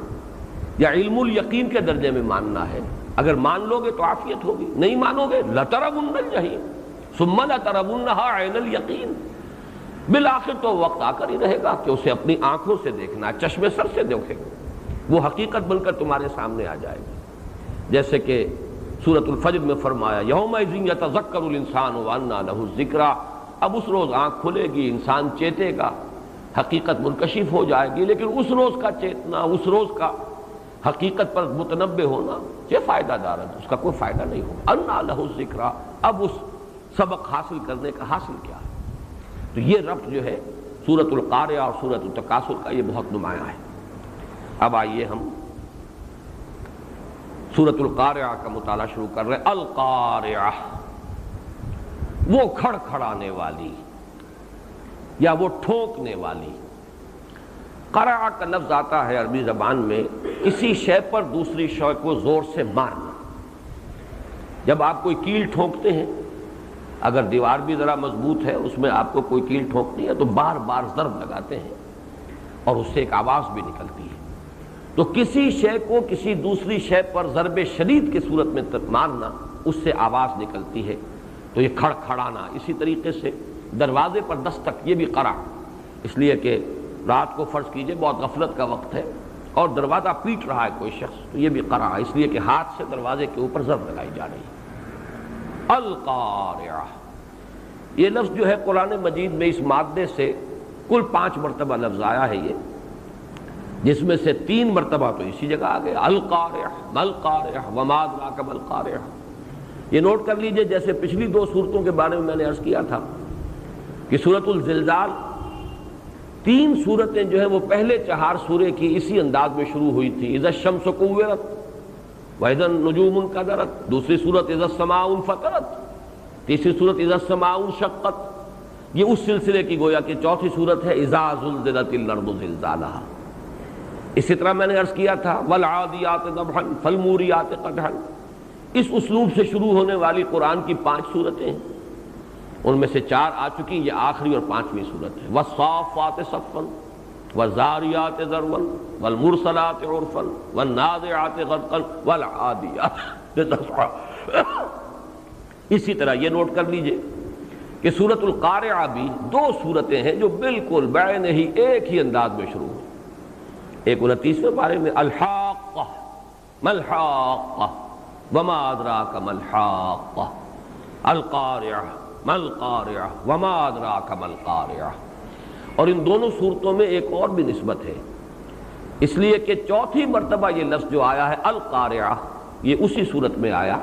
یا علم الیقین کے درجے میں ماننا ہے. اگر مان لو گے تو عافیت ہوگی، نہیں مانو گے لَتَرَوُنَّ الْجَحِيمَ ثُمَّ لَتَرَوُنَّهَا عَيْنَ الْيَقِينِ. بالآخر تو وقت آ کر ہی رہے گا کہ اسے اپنی آنکھوں سے دیکھنا، چشم سر سے دیکھے گا، وہ حقیقت بن کر تمہارے سامنے آ جائے گی. جیسے کہ سورۃ الفجر میں فرمایا یومئذ یتذکر الانسان وانیٰ لہ الذکریٰ. اب اس روز آنکھ کھلے گی، انسان چیتے گا، حقیقت منکشف ہو جائے گی، لیکن اس روز کا چیتنا، اس روز کا حقیقت پر متنبہ ہونا یہ فائدہ دار ہے، اس کا کوئی فائدہ نہیں ہوگا. انیٰ لہ الذکریٰ، اب اس سبق حاصل کرنے کا حاصل کیا ہے. تو یہ ربط جو ہے سورۃ القارعہ اور سورۃ التکاثر کا یہ بہت نمایاں ہے. اب آئیے ہم سورۃ القارعہ کا مطالعہ شروع کر رہے ہیں. القارعہ، وہ کھڑ کھڑانے والی یا وہ ٹھونکنے والی. قرع کا لفظ آتا ہے عربی زبان میں کسی شے پر دوسری شے کو زور سے مارنا. جب آپ کوئی کیل ٹھونکتے ہیں، اگر دیوار بھی ذرا مضبوط ہے، اس میں آپ کو کوئی کیل ٹھونکتی ہے تو بار بار ضرب لگاتے ہیں اور اس سے ایک آواز بھی نکلتی ہے. تو کسی شے کو کسی دوسری شے پر ضرب شدید کی صورت میں مارنا، اس سے آواز نکلتی ہے. تو یہ کھڑ کھڑانا. اسی طریقے سے دروازے پر دستک، یہ بھی قرع، اس لیے کہ رات کو فرض کیجئے بہت غفلت کا وقت ہے اور دروازہ پیٹ رہا ہے کوئی شخص، تو یہ بھی قرع، اس لیے کہ ہاتھ سے دروازے کے اوپر ضرب لگائی جا رہی ہے. القارعہ، یہ لفظ جو ہے قرآن مجید میں اس مادے سے کل 5 مرتبہ لفظ آیا ہے یہ، جس میں سے 3 مرتبہ تو اسی جگہ آ گیا القارعہ مالقارعہ وما ادراک مالقارعہ. یہ نوٹ کر لیجئے، جیسے پچھلی 2 صورتوں کے بارے میں نے عرض کیا تھا کہ سورۃ الزلزال 3 صورتیں جو ہیں وہ پہلے 4 سورے کی اسی انداز میں شروع ہوئی تھی. اذا الشمس کورت وَإِذَا النُّجُومُ انْكَدَرَتْ، دوسری صورت اذا السماء انفطرت، تیسری صورت اذا السماء انشقت. یہ اس سلسلے کی گویا کہ چوتھی صورت ہے اذا زلزلت الارض زلزالہا. اسی طرح میں نے عرض کیا تھا والعادیات ضبحا فالموریات قدحا. اس اسلوب سے شروع ہونے والی قرآن کی 5 صورتیں ہیں، ان میں سے 4 آ چکی، یہ آخری اور 5ویں صورت ہے. والصافات صفا والزاریات ذروا والمرسلات عرفا والنازعات غرقا والعادیات ضبحا. اسی طرح یہ نوٹ کر لیجئے کہ سورۃ القارعہ بھی 2 صورتیں ہیں جو بالکل بعین ہی ایک ہی انداز میں شروع ہوئی. ایک 29ویں پارے میں الحاقہ مالحاقہ وما ادراک مالحاقہ، القارعہ مالقارعہ وما ادراک مالقارعہ. اور ان دونوں صورتوں میں ایک اور بھی نسبت ہے، اس لیے کہ 4تھی مرتبہ یہ لفظ جو آیا ہے القارعہ، یہ اسی صورت میں آیا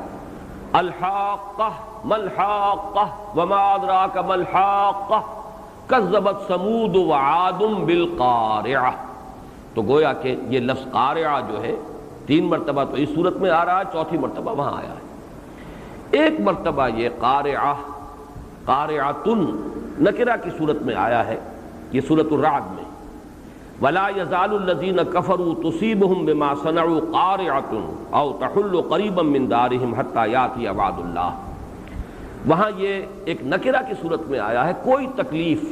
الحاقہ مالحاقہ وما ادراک مالحاقہ کذبت ثمود وعاد بالقارعہ. تو گویا کہ یہ لفظ قارعہ جو ہے 3 مرتبہ تو اس صورت میں آ رہا ہے، 4تھی مرتبہ وہاں آیا ہے. ایک مرتبہ یہ قارعہ قارعۃن نکرہ کی صورت میں آیا ہے، یہ سورۃ الرعد میں ولا يزال الذين كفروا تصيبهم بما صنعوا قارعة او تحل قريبا من دارهم حتى ياتي وعد الله. وہاں یہ ایک نکرہ کی صورت میں آیا ہے، کوئی تکلیف،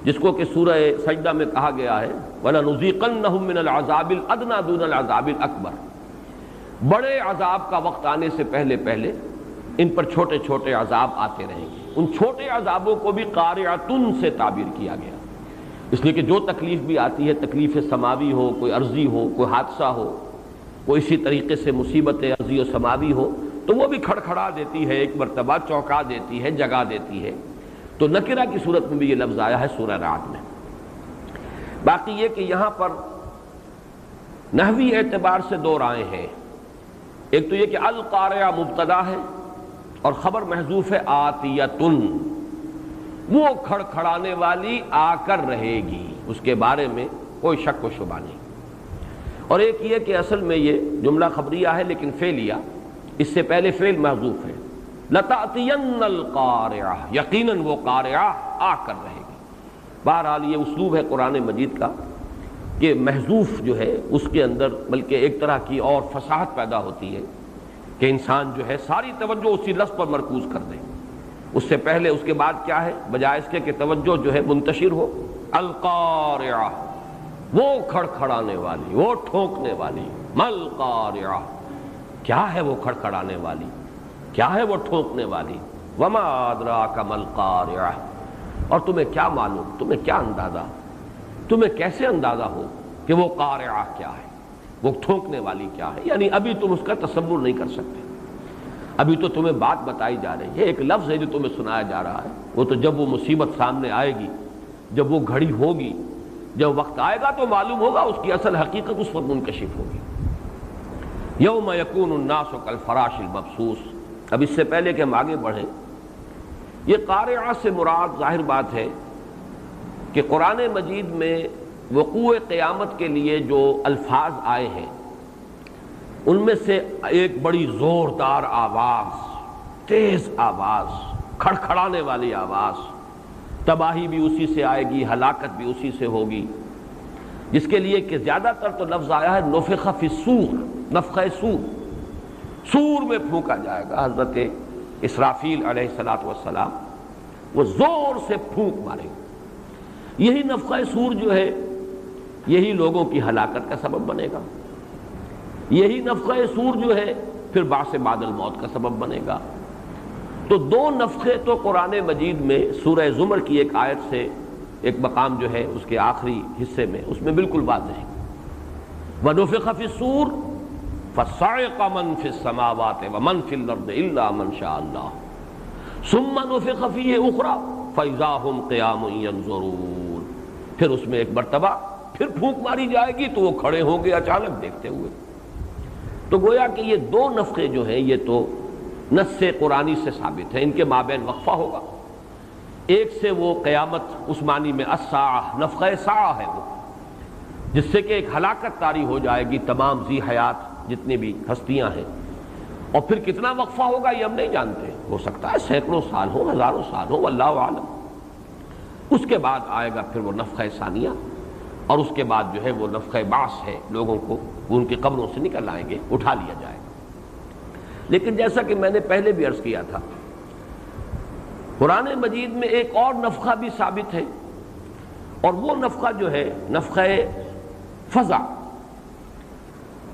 جس کو کہ سورہ سجدہ میں کہا گیا ہے وَلَنُذِيقَنَّهُم مِّنَ الْعَذَابِ الْأَدْنَىٰ دُونَ الْعَذَابِ الْأَكْبَرِ. بڑے عذاب کا وقت آنے سے پہلے پہلے ان پر چھوٹے چھوٹے عذاب آتے رہیں گے. ان چھوٹے عذابوں کو بھی قارعۃن سے تعبیر کیا گیا، اس لیے کہ جو تکلیف بھی آتی ہے، تکلیف سماوی ہو، کوئی عرضی ہو، کوئی حادثہ ہو، کوئی اسی طریقے سے مصیبت عرضی و سماوی ہو، تو وہ بھی کھڑکھڑا دیتی ہے، ایک مرتبہ چونکا دیتی ہے، جگا دیتی ہے. تو نکرہ کی صورت میں بھی یہ لفظ آیا ہے سورہ رعد میں. باقی یہ کہ یہاں پر نحوی اعتبار سے دو رائے ہیں. ایک تو یہ کہ القارعہ مبتدا ہے اور خبر محذوف ہے آتیتن، وہ کھڑکھڑانے والی آ کر رہے گی، اس کے بارے میں کوئی شک و شبہ نہیں. اور ایک یہ کہ اصل میں یہ جملہ خبریہ ہے لیکن فعلیہ، اس سے پہلے فعل محذوف ہے. لتأتین القارعہ، یقیناً وہ قارعہ آ کر رہے گی. بہرحال یہ اسلوب ہے قرآن مجید کا کہ محذوف جو ہے اس کے اندر بلکہ ایک طرح کی اور فصاحت پیدا ہوتی ہے کہ انسان جو ہے ساری توجہ اسی لفظ پر مرکوز کر دے. اس سے پہلے اس کے بعد کیا ہے، بجائے اس کے کہ توجہ جو ہے منتشر ہو، القارعہ، وہ کھڑکھڑانے والی، وہ ٹھونکنے والی. مل قارعہ، کیا ہے وہ کھڑکھڑانے والی، کیا ہے وہ ٹھونکنے والی. وما ادراک مل قارعہ، اور تمہیں کیا معلوم، تمہیں کیا اندازہ، تمہیں کیسے اندازہ ہو کہ وہ قارعہ کیا ہے، وہ ٹھونکنے والی کیا ہے. یعنی ابھی تم اس کا تصور نہیں کر سکتے، ابھی تو تمہیں بات بتائی جا رہی ہے، ایک لفظ ہے جو تمہیں سنایا جا رہا ہے. وہ تو جب وہ مصیبت سامنے آئے گی، جب وہ گھڑی ہوگی، جب وقت آئے گا تو معلوم ہوگا، اس کی اصل حقیقت اس وقت منکشف ہوگی. یوم یکون الناس کالفراش المبثوث. اب اس سے پہلے کہ ہم آگے بڑھیں، یہ قارعہ سے مراد ظاہر بات ہے کہ قرآن مجید میں وقوع قیامت کے لیے جو الفاظ آئے ہیں ان میں سے ایک بڑی زوردار آواز، تیز آواز، کھڑکھڑانے والی آواز، تباہی بھی اسی سے آئے گی، ہلاکت بھی اسی سے ہوگی، جس کے لیے کہ زیادہ تر تو لفظ آیا ہے نفخ فی الصور، نفخہ سور، سور میں پھونکا جائے گا. حضرت اسرافیل علیہ السلام وہ زور سے پھونک مارے گا. یہی نفخہ سور جو ہے یہی لوگوں کی ہلاکت کا سبب بنے گا. یہی نفخہ سور جو ہے پھر بعث بعد الموت کا سبب بنے گا. تو دو نفخے تو قرآن مجید میں سورہ زمر کی ایک آیت سے ایک مقام جو ہے اس کے آخری حصے میں اس میں بالکل واضح ہے. وَنُفِخَ فِي الصُّورِ فَصَعِقَ مَن فِي السَّمَاوَاتِ وَمَن فِي الْأَرْضِ إِلَّا مَن شَاءَ اللَّهُ ثُمَّ نُفِخَ فِيهِ أُخْرَىٰ فَإِذَا هُمْ قِيَامٌ يَنظُرُونَ. پھر اس میں ایک مرتبہ پھر پھونک ماری جائے گی تو وہ کھڑے ہوں گے اچانک دیکھتے ہوئے. تو گویا کہ یہ دو نفخے جو ہیں یہ تو نص قرآنی سے ثابت ہے، ان کے مابین وقفہ ہوگا. ایک سے وہ قیامت اس معنی میں الساعہ، نفخہ ساعہ ہے وہ، جس سے کہ ایک ہلاکت طاری ہو جائے گی تمام ذی حیات جتنی بھی ہستیاں ہیں. اور پھر کتنا وقفہ ہوگا یہ ہم نہیں جانتے، ہو سکتا ہے سینکڑوں سال ہو، ہزاروں سال ہو، اللہ عالم. اس کے بعد آئے گا پھر وہ نفخہ ثانیہ، اور اس کے بعد جو ہے وہ نفخہ بعث ہے، لوگوں کو ان کی قبروں سے نکل آئیں گے، اٹھا لیا جائے گا. لیکن جیسا کہ میں نے پہلے بھی عرض کیا تھا، قرآن مجید میں ایک اور نفخہ بھی ثابت ہے، اور وہ نفخہ جو ہے نفخہ فزع.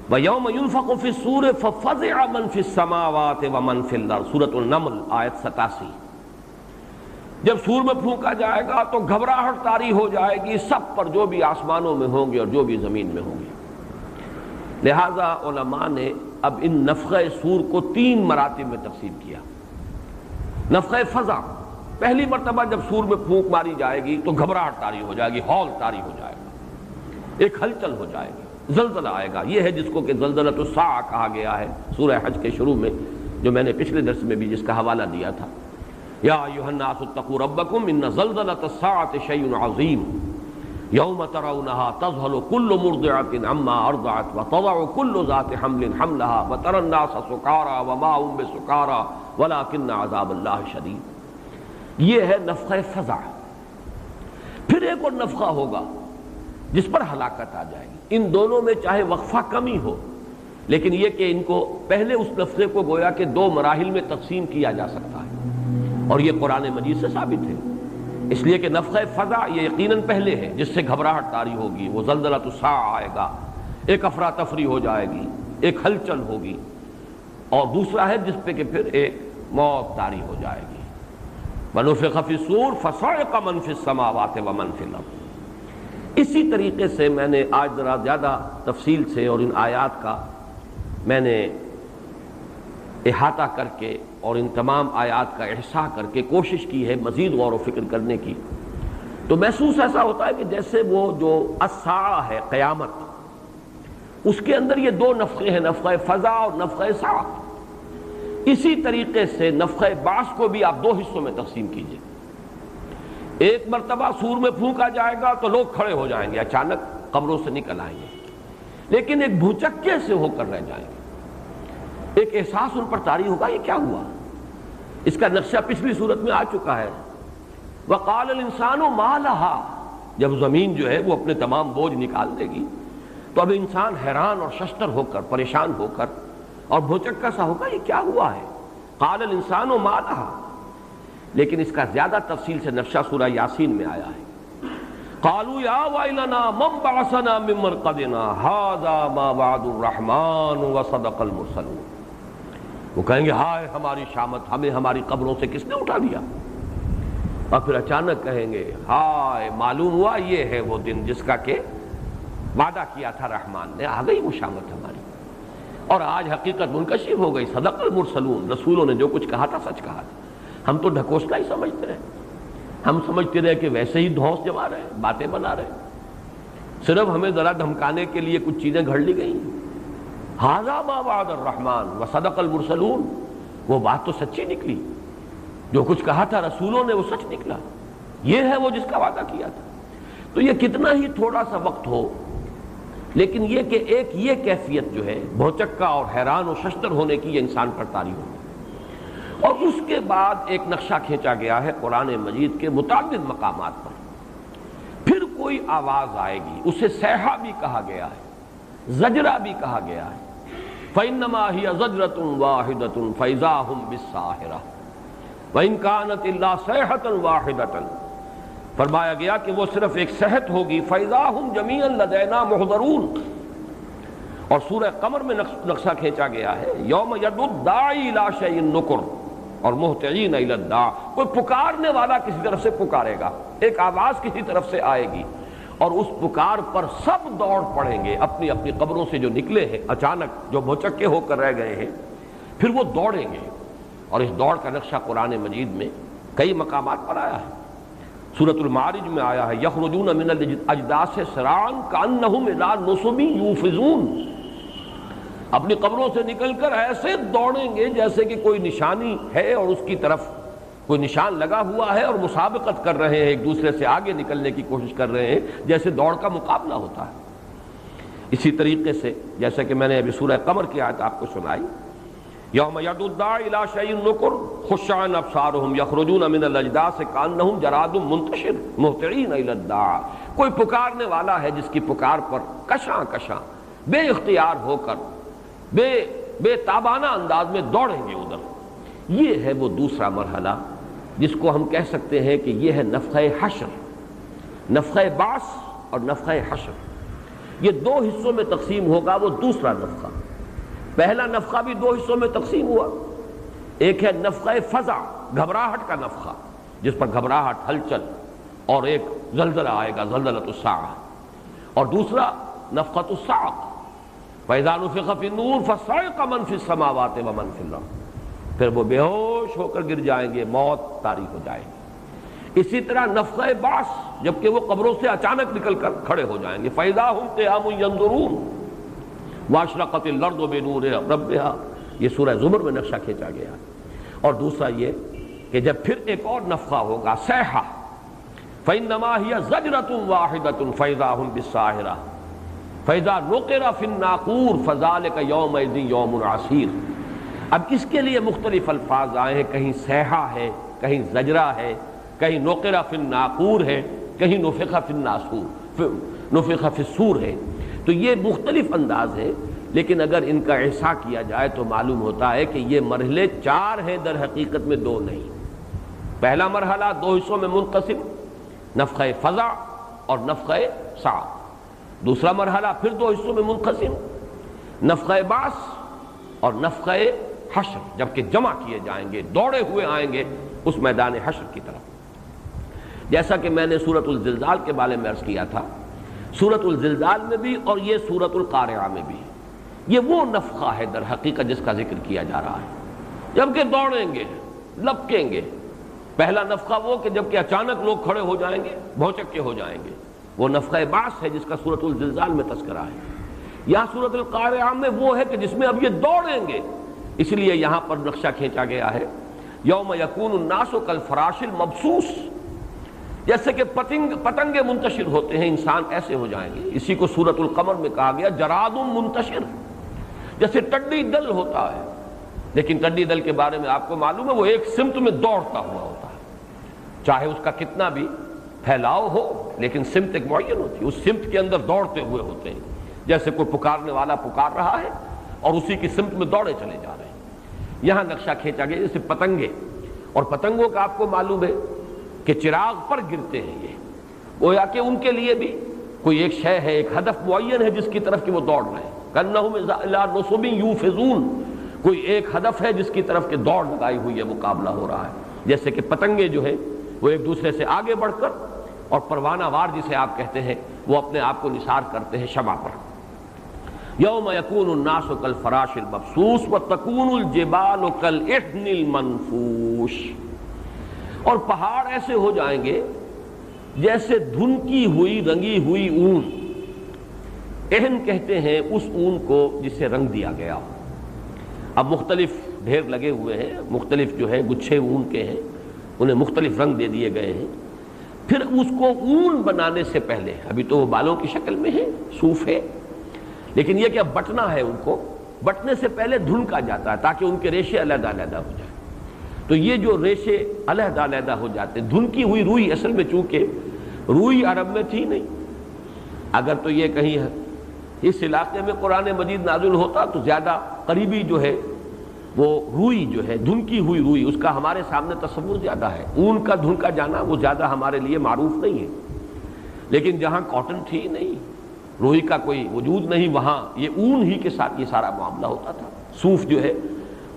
وَيَوْمَ يُنفَخُ فِي الصُّورِ فَفَزِعَ مَن فِي السَّمَاوَاتِ وَمَن فِي الْأَرْضِ. سورۃ النمل آیت 87. جب سور میں پھونکا جائے گا تو گھبراہٹ طاری ہو جائے گی سب پر، جو بھی آسمانوں میں ہوں گے اور جو بھی زمین میں ہوں گے. لہذا علماء نے اب ان نفخہ سور کو 3 مراتب میں تقسیم کیا. نفخہ فزع، پہلی مرتبہ جب سور میں پھونک ماری جائے گی تو گھبراہٹ طاری ہو جائے گی، ہول طاری ہو جائے گا، ایک ہلچل ہو جائے گی، زلزلہ آئے گا. یہ ہے جس کو کہ زلزلۃ الساعہ کہا گیا ہے سورہ حج کے شروع میں، جو میں نے پچھلے درس میں بھی جس کا حوالہ دیا تھا. یا ایھا الناس اتقوا ربکم ان زلزلۃ الساعۃ شیء عظیم یوم ترونها تذهل كل مرضعة عما ارضعت وتضع كل ذات حمل حملها وترى الناس سکارى وما هم بسکارى ولكن عذاب اللہ شدید. یہ ہے نفخہ فزع. پھر ایک اور نفخہ ہوگا جس پر ہلاکت آ جائے گی. ان دونوں میں چاہے وقفہ کمی ہو، لیکن یہ کہ ان کو پہلے اس نفخے کو گویا کہ 2 مراحل میں تقسیم کیا جا سکتا ہے، اور یہ قرآن مجید سے ثابت ہے. اس لیے کہ نفخہ فزع یہ یقیناً پہلے ہے، جس سے گھبراہٹ طاری ہوگی، وہ زلزلۃ الساعہ آئے گا، ایک افراتفری ہو جائے گی، ایک ہلچل ہوگی، اور دوسرا ہے جس پہ کہ پھر ایک موت طاری ہو جائے گی۔ وَنُفِخَ فِي الصُّورِ فَصَعِقَ مَن فِي السَّمَاوَاتِ وَمَن فِي الْأَرْضِ۔ اسی طریقے سے میں نے آج ذرا زیادہ تفصیل سے اور ان آیات کا میں نے احاطہ کر کے اور ان تمام آیات کا احصاء کر کے کوشش کی ہے مزید غور و فکر کرنے کی، تو محسوس ایسا ہوتا ہے کہ جیسے وہ جو الساعہ ہے، قیامت، اس کے اندر یہ دو نفخے ہیں، نفخہ فضا اور نفخہ صاعق۔ اسی طریقے سے نفخہ بعث کو بھی آپ دو حصوں میں تقسیم کیجئے۔ ایک مرتبہ سور میں پھونکا جائے گا تو لوگ کھڑے ہو جائیں گے، اچانک قبروں سے نکل آئیں گے، لیکن ایک بھوچکے سے ہو کر رہ جائیں گے۔ ایک احساس ان پر طاری ہوگا، یہ کیا ہوا؟ اس کا نقشہ پچھلی صورت میں آ چکا ہے۔ وَقَالَ الْإِنسَانُ مَا لَهَا، جب زمین جو ہے وہ اپنے تمام بوجھ نکال دے گی تو اب انسان حیران اور ششدر ہو کر، پریشان ہو کر اور بھوچکا سا ہوگا، یہ کیا ہوا ہے؟ قَالَ الْإِنسَانُ مَا لَهَا، لیکن اس کا زیادہ تفصیل سے نقشہ سورہ یاسین میں آیا ہے۔ قَالُوا يَا وَيْلَنَا مَنْ بَعَثَنَا مِن مَرْقَدِنَا هَذَا مَا وَعَدُ الرَّحْمَنُ وَصَدَقَ الْمُرْسَلُونَ۔ وہ کہیں گے ہائے ہماری شامت، ہمیں ہماری قبروں سے کس نے اٹھا دیا؟ اور پھر اچانک کہیں گے ہائے معلوم ہوا یہ ہے وہ دن جس کا کہ وعدہ کیا تھا رحمان نے، آ گئی وہ شامت ہماری، اور آج حقیقت منکشف ہو گئی۔ صدق المرسلون، رسولوں نے جو کچھ کہا تھا سچ کہا تھا۔ ہم تو ڈھکوسلا ہی سمجھتے رہے، ہم سمجھتے رہے کہ ویسے ہی دھونس جما رہے، باتیں بنا رہے، صرف ہمیں ذرا دھمکانے کے لیے کچھ چیزیں گھڑ لی گئیں۔ ھذا ما وعد الرحمن وصدق المرسلون، وہ بات تو سچی نکلی، جو کچھ کہا تھا رسولوں نے وہ سچ نکلا، یہ ہے وہ جس کا وعدہ کیا تھا۔ تو یہ کتنا ہی تھوڑا سا وقت ہو، لیکن یہ کہ ایک یہ کیفیت جو ہے بھوچکا اور حیران و ششدر ہونے کی، یہ انسان پر طاری ہوگی۔ اور اس کے بعد ایک نقشہ کھینچا گیا ہے قرآن مجید کے متعدد مقامات پر، پھر کوئی آواز آئے گی، اسے صیحہ بھی کہا گیا ہے، زجرہ بھی کہا گیا ہے۔ فَإِنَّمَا هِيَ زَجْرَةٌ وَاحِدَةٌ فَإِذَا هُمْ بِالسَّاهِرَةِ وَإِنْ كَانَتْ إِلَّا صَيْحَةً وَاحِدَةً، فرمایا گیا کہ وہ صرف ایک صیحت ہوگی، فَإِذَا هُمْ جَمِيعًا لَدَيْنَا مُحْضَرُونَ۔ اور سورہ قمر میں نقشہ کھینچا گیا ہے، يَوْمَ يَدْعُ الدَّاعِي إِلَىٰ شَيْءٍ نُكُرٍ اور مُهْطِعِينَ إِلَى الدَّاعِ، کوئی پکارنے والا کسی طرف سے پکارے گا، ایک آواز کسی طرف سے آئے گی، اور اس پکار پر سب دوڑ پڑیں گے اپنی اپنی قبروں سے جو نکلے ہیں اچانک، جو بھوچکے ہو کر رہ گئے ہیں، پھر وہ دوڑیں گے۔ اور اس دوڑ کا نقشہ قرآن مجید میں کئی مقامات پر آیا ہے۔ سورۃ المعارج میں آیا ہے یخرجون من الاجداث سراعا کانہم الی نصب یوفضون، اپنی قبروں سے نکل کر ایسے دوڑیں گے جیسے کہ کوئی نشانی ہے اور اس کی طرف کوئی نشان لگا ہوا ہے اور مسابقت کر رہے ہیں، ایک دوسرے سے آگے نکلنے کی کوشش کر رہے ہیں، جیسے دوڑ کا مقابلہ ہوتا ہے۔ اسی طریقے سے جیسا کہ میں نے ابھی سورہ قمر کی آیت آپ کو سنائی، یوم یدعو الداعی الی شیء نکر خشعا ابصارہم یخرجون من الاجداث کانہم جراد منتشر مہطعین الی الداع، کوئی پکارنے والا ہے جس کی پکار پر کشاں کشاں بے اختیار ہو کر بے تابانہ انداز میں دوڑیں گے ادھر۔ یہ ہے وہ دوسرا مرحلہ جس کو ہم کہہ سکتے ہیں کہ یہ ہے نفخہ حشر، نفخہ بعث اور نفخہ حشر، یہ دو حصوں میں تقسیم ہوگا۔ وہ دوسرا نفخہ، پہلا نفخہ بھی دو حصوں میں تقسیم ہوا، ایک ہے نفخہ فزع، گھبراہٹ کا نفخہ جس پر گھبراہٹ، ہلچل اور ایک زلزلہ آئے گا، زلزلۃ الساعہ، اور دوسرا نفخۃ الصاعق، فَإِذَا نُفِخَ فِي النُّورِ فَصَعِقَ مَن فِي السَّمَاوَاتِ وَمَن فِي الْأَرْضِ، پھر وہ بے ہوش ہو کر گر جائیں گے، موت طاری ہو جائے گی۔ اسی طرح نفخہ بعث، جبکہ وہ قبروں سے اچانک نکل کر کھڑے ہو جائیں گے، فَإِذَا هُمْ قِيَامٌ يَنظُرُونَ وَأَشْرَقَتِ الْأَرْضُ بِنُورِ رَبِّهَا، یہ سورہ زمر میں نقشہ کھینچا گیا۔ اور دوسرا یہ کہ جب پھر ایک اور نفخہ ہوگا، صیحہ، فَإِنَّمَا هِيَ زَجْرَةٌ وَاحِدَةٌ فَإِذَا هُمْ بِالسَّاهِرَةِ فَإِذَا نُقِرَ فِي النَّاقُورِ فَذَلِكَ يَوْمَئِذٍ يَوْمٌ عَسِيرٌ۔ اب اس کے لیے مختلف الفاظ آئے ہیں، کہیں صیحہ ہے، کہیں زجرہ ہے، کہیں نُقِرَ فِي النَّاقُورِ ہے، کہیں نُفِخَ فِي النَّاسُورِ، نُفِخَ فِي الصُّورِ ہے۔ تو یہ مختلف انداز ہے، لیکن اگر ان کا احصاء کیا جائے تو معلوم ہوتا ہے کہ یہ مرحلے چار ہیں، در حقیقت میں دو نہیں۔ پہلا مرحلہ دو حصوں میں منقسم، نفخہ فزع اور نفخہ صاعق۔ دوسرا مرحلہ پھر دو حصوں میں منقسم، نفخہ بعث اور نفخہ حشر جبکہ جمع کیے جائیں گے، دوڑے ہوئے آئیں گے اس میدان حشر کی طرف. جیسا کہ میں نے سورۃ الزلزال کے بارے میں عرض کیا تھا، سورۃ الزلزال میں بھی اور یہ سورۃ القارعہ میں بھی یہ وہ نفخہ ہے در حقیقت جس کا ذکر کیا جا رہا ہے. جبکہ دوڑیں گے، لپکیں گے. پہلا نفخہ وہ کہ جب کہ اچانک لوگ کھڑے ہو جائیں گے، بھوچکے ہو جائیں گے، وہ نفخہ بعث ہے جس کا سورۃ الزلزال میں تذکرہ ہے. یہاں سورۃ القارعہ میں وہ ہے کہ جس میں اب یہ دوڑیں گے، اس لیے یہاں پر نقشہ کھینچا گیا ہے یوم یکون الناس کالفراش المبثوث. جیسے کہ پتنگے منتشر ہوتے ہیں، انسان ایسے ہو جائیں گے. اسی کو سورۃ القمر میں کہا گیا جراد منتشر، جیسے ٹڈی دل ہوتا ہے. لیکن ٹڈی دل کے بارے میں آپ کو معلوم ہے وہ ایک سمت میں دوڑتا ہوا ہوتا ہے، چاہے اس کا کتنا بھی پھیلاؤ ہو لیکن سمت ایک معین ہوتی ہے، اس سمت کے اندر دوڑتے ہوئے ہوتے ہیں. جیسے کوئی پکارنے والا پکار رہا ہے اور اسی کی سمت میں دوڑے چلے جا رہے ہیں. یہاں نقشہ کھینچا گیا جیسے پتنگے، اور پتنگوں کا آپ کو معلوم ہے کہ چراغ پر گرتے ہیں. یہ گویا کہ ان کے لیے بھی کوئی ایک شے ہے، ایک ہدف معین ہے جس کی طرف کہ وہ دوڑ رہے ہیں. کَأَنَّهُمْ إِلَىٰ نُصُبٍ يُوفِضُونَ، کوئی ایک ہدف ہے جس کی طرف کہ دوڑ لگائی ہوئی ہے، مقابلہ ہو رہا ہے. جیسے کہ پتنگے جو ہے وہ ایک دوسرے سے آگے بڑھ کر اور پروانہ وار جسے آپ کہتے ہیں وہ اپنے آپ کو نثار کرتے ہیں شمع پر. یوم یکون الناس کالفراش المبثوث وتکون الجبال کالعہن المنفوش. اور پہاڑ ایسے ہو جائیں گے جیسے دھنکی ہوئی رنگی ہوئی اون. عہن کہتے ہیں اس اون کو جسے رنگ دیا گیا. اب مختلف ڈھیر لگے ہوئے ہیں، مختلف جو ہے گچھے اون کے ہیں، انہیں مختلف رنگ دے دیے گئے ہیں. پھر اس کو اون بنانے سے پہلے، ابھی تو وہ بالوں کی شکل میں ہے، صوف ہے، لیکن یہ کہ اب بٹنا ہے، ان کو بٹنے سے پہلے دھنکا جاتا ہے تاکہ ان کے ریشے علیحدہ علیحدہ ہو جائیں. تو یہ جو ریشے علیحدہ علیحدہ ہو جاتے ہیں، دھنکی ہوئی روئی، اصل میں چونکہ روئی عرب میں تھی نہیں، اگر تو یہ کہیں اس علاقے میں قرآن مجید نازل ہوتا تو زیادہ قریبی جو ہے وہ روئی جو ہے، دھنکی ہوئی روئی، اس کا ہمارے سامنے تصور زیادہ ہے. اون کا دھنکا جانا وہ زیادہ ہمارے لیے معروف نہیں ہے. لیکن جہاں کاٹن تھی نہیں، روئی کا کوئی وجود نہیں، وہاں یہ اون ہی کے ساتھ یہ سارا معاملہ ہوتا تھا. صوف جو ہے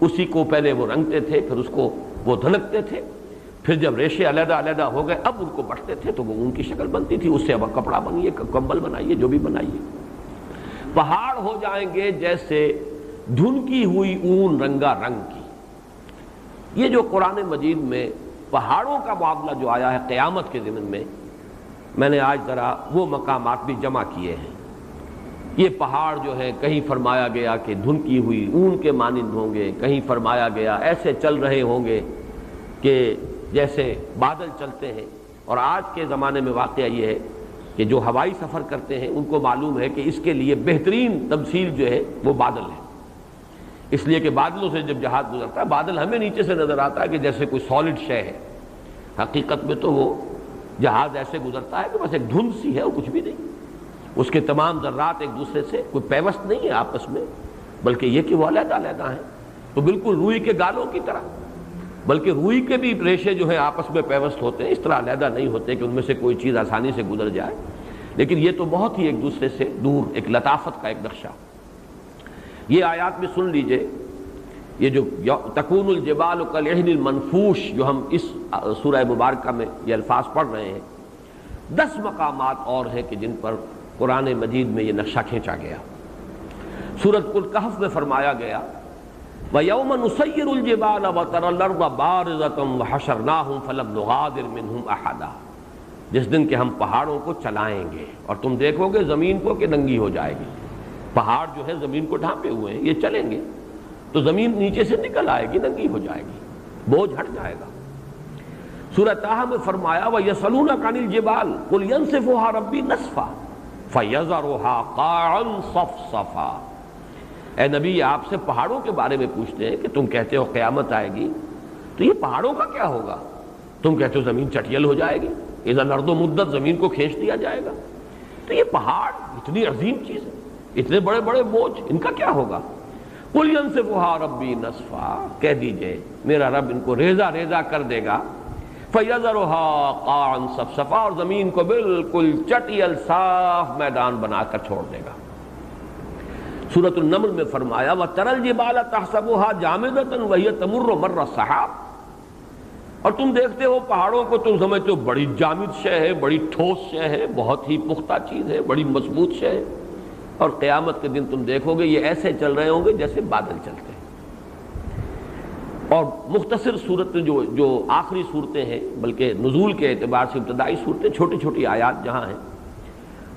اسی کو پہلے وہ رنگتے تھے، پھر اس کو وہ دھنکتے تھے، پھر جب ریشے علیحدہ علیحدہ ہو گئے اب ان کو بٹتے تھے تو وہ اون کی شکل بنتی تھی. اس سے اب کپڑا بنائیے، کمبل بنائیے، جو بھی بنائیے. پہاڑ ہو جائیں گے جیسے دھنکی ہوئی اون رنگا رنگ کی. یہ جو قرآن مجید میں پہاڑوں کا معاملہ جو آیا ہے قیامت کے ضمن میں نے آج ذرا وہ مقامات بھی جمع کیے ہیں. یہ پہاڑ جو ہے کہیں فرمایا گیا کہ دھنکی ہوئی اون کے مانند ہوں گے، کہیں فرمایا گیا ایسے چل رہے ہوں گے کہ جیسے بادل چلتے ہیں. اور آج کے زمانے میں واقعہ یہ ہے کہ جو ہوائی سفر کرتے ہیں ان کو معلوم ہے کہ اس کے لیے بہترین تمثیل جو ہے وہ بادل ہے. اس لیے کہ بادلوں سے جب جہاز گزرتا ہے بادل ہمیں نیچے سے نظر آتا ہے کہ جیسے کوئی سالڈ شے ہے، حقیقت میں تو وہ جہاز ایسے گزرتا ہے کہ بس ایک دھند سی ہے اور کچھ بھی نہیں. اس کے تمام ذرات ایک دوسرے سے کوئی پیوست نہیں ہے آپس میں، بلکہ یہ کہ وہ علیحدہ علیحدہ ہیں. تو بالکل روئی کے گالوں کی طرح، بلکہ روئی کے بھی ریشے جو ہیں آپس میں پیوست ہوتے ہیں، اس طرح علیحدہ نہیں ہوتے کہ ان میں سے کوئی چیز آسانی سے گزر جائے. لیکن یہ تو بہت ہی ایک دوسرے سے دور، ایک لطافت کا ایک نقشہ. یہ آیات بھی سن لیجئے، یہ جو تکون الجبال کالعہن المنفوش جو ہم اس سورہ مبارکہ میں یہ الفاظ پڑھ رہے ہیں، 10 مقامات اور ہیں کہ جن پر قرآن مجید میں یہ نقشہ کھینچا گیا. سورۃ الکہف میں فرمایا گیا وَيَوْمَ نُسَيِّرُ الْجِبَالَ وَتَرَى الْأَرْضَ بَارِزَةً وَحَشَرْنَاهُمْ فَلَمْ نُغَادِرْ مِنْهُمْ أَحَدًا. جس دن کہ ہم پہاڑوں کو چلائیں گے اور تم دیکھو گے زمین کو کہ ننگی ہو جائے گی. پہاڑ جو ہے زمین کو ڈھانپے ہوئے ہیں، یہ چلیں گے تو زمین نیچے سے نکل آئے گی، ننگی ہو جائے گی، بوجھ ہٹ جائے گا. سورہ طٰہٰ میں فرمایا وَيَسْأَلُونَكَ عَنِ الْجِبَالِ قُلْ يَنسِفُهَا رَبِّي نَسْفًا فَيَذَرُهَا قَاعًا صَفْصَفًا. اے نبی آپ سے پہاڑوں کے بارے میں پوچھتے ہیں کہ تم کہتے ہو قیامت آئے گی تو یہ پہاڑوں کا کیا ہوگا؟ تم کہتے ہو زمین چٹیل ہو جائے گی، اذا الارض مدت، زمین کو کھینچ دیا جائے گا. تو یہ پہاڑ اتنی عظیم چیز ہے، اتنے بڑے بڑے بوجھ، ان کا کیا ہوگا؟ قُلْ يَنسِفُهَا رَبِّي نَسْفًا، کہہ دیجئے میرا رب ان کو ریزہ ریزہ کر دے گا. فَيَذَرُهَا قَاعًا صَفْصَفًا، اور زمین کو بالکل چٹیل صاف میدان بنا کر چھوڑ دے گا. سورۃ النمل میں فرمایا وَتَرَى الْجِبَالَ تَحْسَبُهَا جَامِدَةً وَهِيَ تَمُرُّ مَرَّ السَّحَابِ، اور تم دیکھتے ہو پہاڑوں کو تم سمجھتے ہو بڑی جامد شے ہے، بڑی ٹھوس شے ہے، بہت ہی پختہ چیز ہے، بڑی مضبوط شے ہے، اور قیامت کے دن تم دیکھو گے یہ ایسے چل رہے ہوں گے جیسے بادل چلتے ہیں۔ اور مختصر صورت جو آخری صورتیں ہیں، بلکہ نزول کے اعتبار سے ابتدائی صورتیں، چھوٹی چھوٹی آیات جہاں ہیں،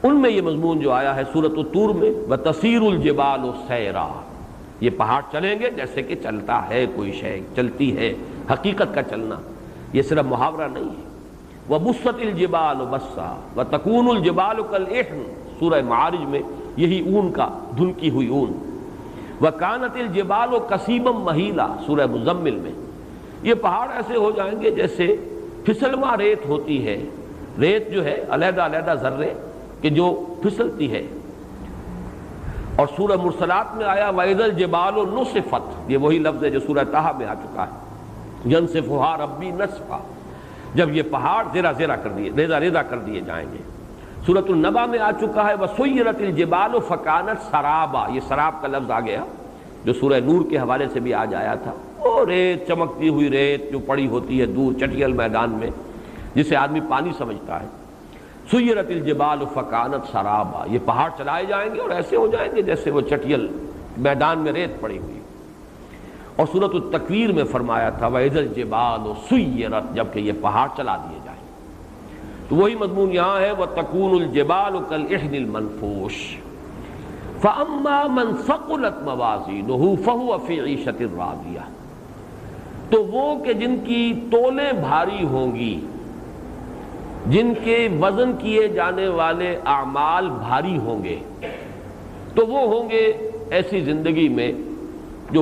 ان میں یہ مضمون جو آیا ہے سورۃ الطور میں وَتَسِيرُ الْجِبَالُ سَيْرًا، یہ پہاڑ چلیں گے جیسے کہ چلتا ہے کوئی شے، چلتی ہے، حقیقت کا چلنا، یہ صرف محاورہ نہیں ہے۔ وَبُسَّتِ الْجِبَالُ بَسًّا وَتَكُونُ الْجِبَالُ كَالْعِهْنِ، سورہ معارج میں یہی اون کا دھنکی ہوئی اون۔ وَكَانَتِ الْجِبَالُ كَثِيبًا مَهِيلًا، سورہ مزمل میں یہ پہاڑ ایسے ہو جائیں گے جیسے پھسلواں ریت ہوتی ہے، ریت جو ہے علیحدہ علیحدہ ذرے کہ جو پھسلتی ہے۔ اور سورہ مرسلات میں آیا وَإِذَا الْجِبَالُ نُصِفَتْ، یہ وہی لفظ ہے جو سورہ طٰہٰ میں آ چکا ہے، يَنْصِفُهَا رَبِّي نَصْفًا، جب یہ پہاڑ ریزہ ریزہ کر دیے جائیں گے۔ سورۃ النبا میں آ چکا ہے وَسُيِّرَتِ الْجِبَالُ فَكَانَتْ سَرَابًا، یہ سراب کا لفظ آ گیا جو سورہ نور کے حوالے سے بھی آج آیا تھا، اور ریت، چمکتی ہوئی ریت جو پڑی ہوتی ہے دور چٹیل میدان میں، جسے آدمی پانی سمجھتا ہے۔ سُيِّرَتِ الْجِبَالُ فَكَانَتْ سَرَابًا، یہ پہاڑ چلائے جائیں گے اور ایسے ہو جائیں گے جیسے وہ چٹیل میدان میں ریت پڑی ہوئی۔ اور سورۃ التکویر میں فرمایا تھا وَإِذَا الْجِبَالُ سُيِّرَتْ، جبکہ یہ پہاڑ چلا دیے جائیں۔ تو وہی مضمون یہاں ہے وَتَكُونُ الْجِبَالُ كَالْعِهْنِ الْمَنْفُوشِ فَأَمَّا مَنْ ثَقُلَتْ مَوَازِينُهُ فَهُوَ فِي عِيشَةٍ رَاضِيَةٍ، تو وہ کہ جن کی تولیں بھاری ہوں گی، جن کے وزن کیے جانے والے اعمال بھاری ہوں گے، تو وہ ہوں گے ایسی زندگی میں جو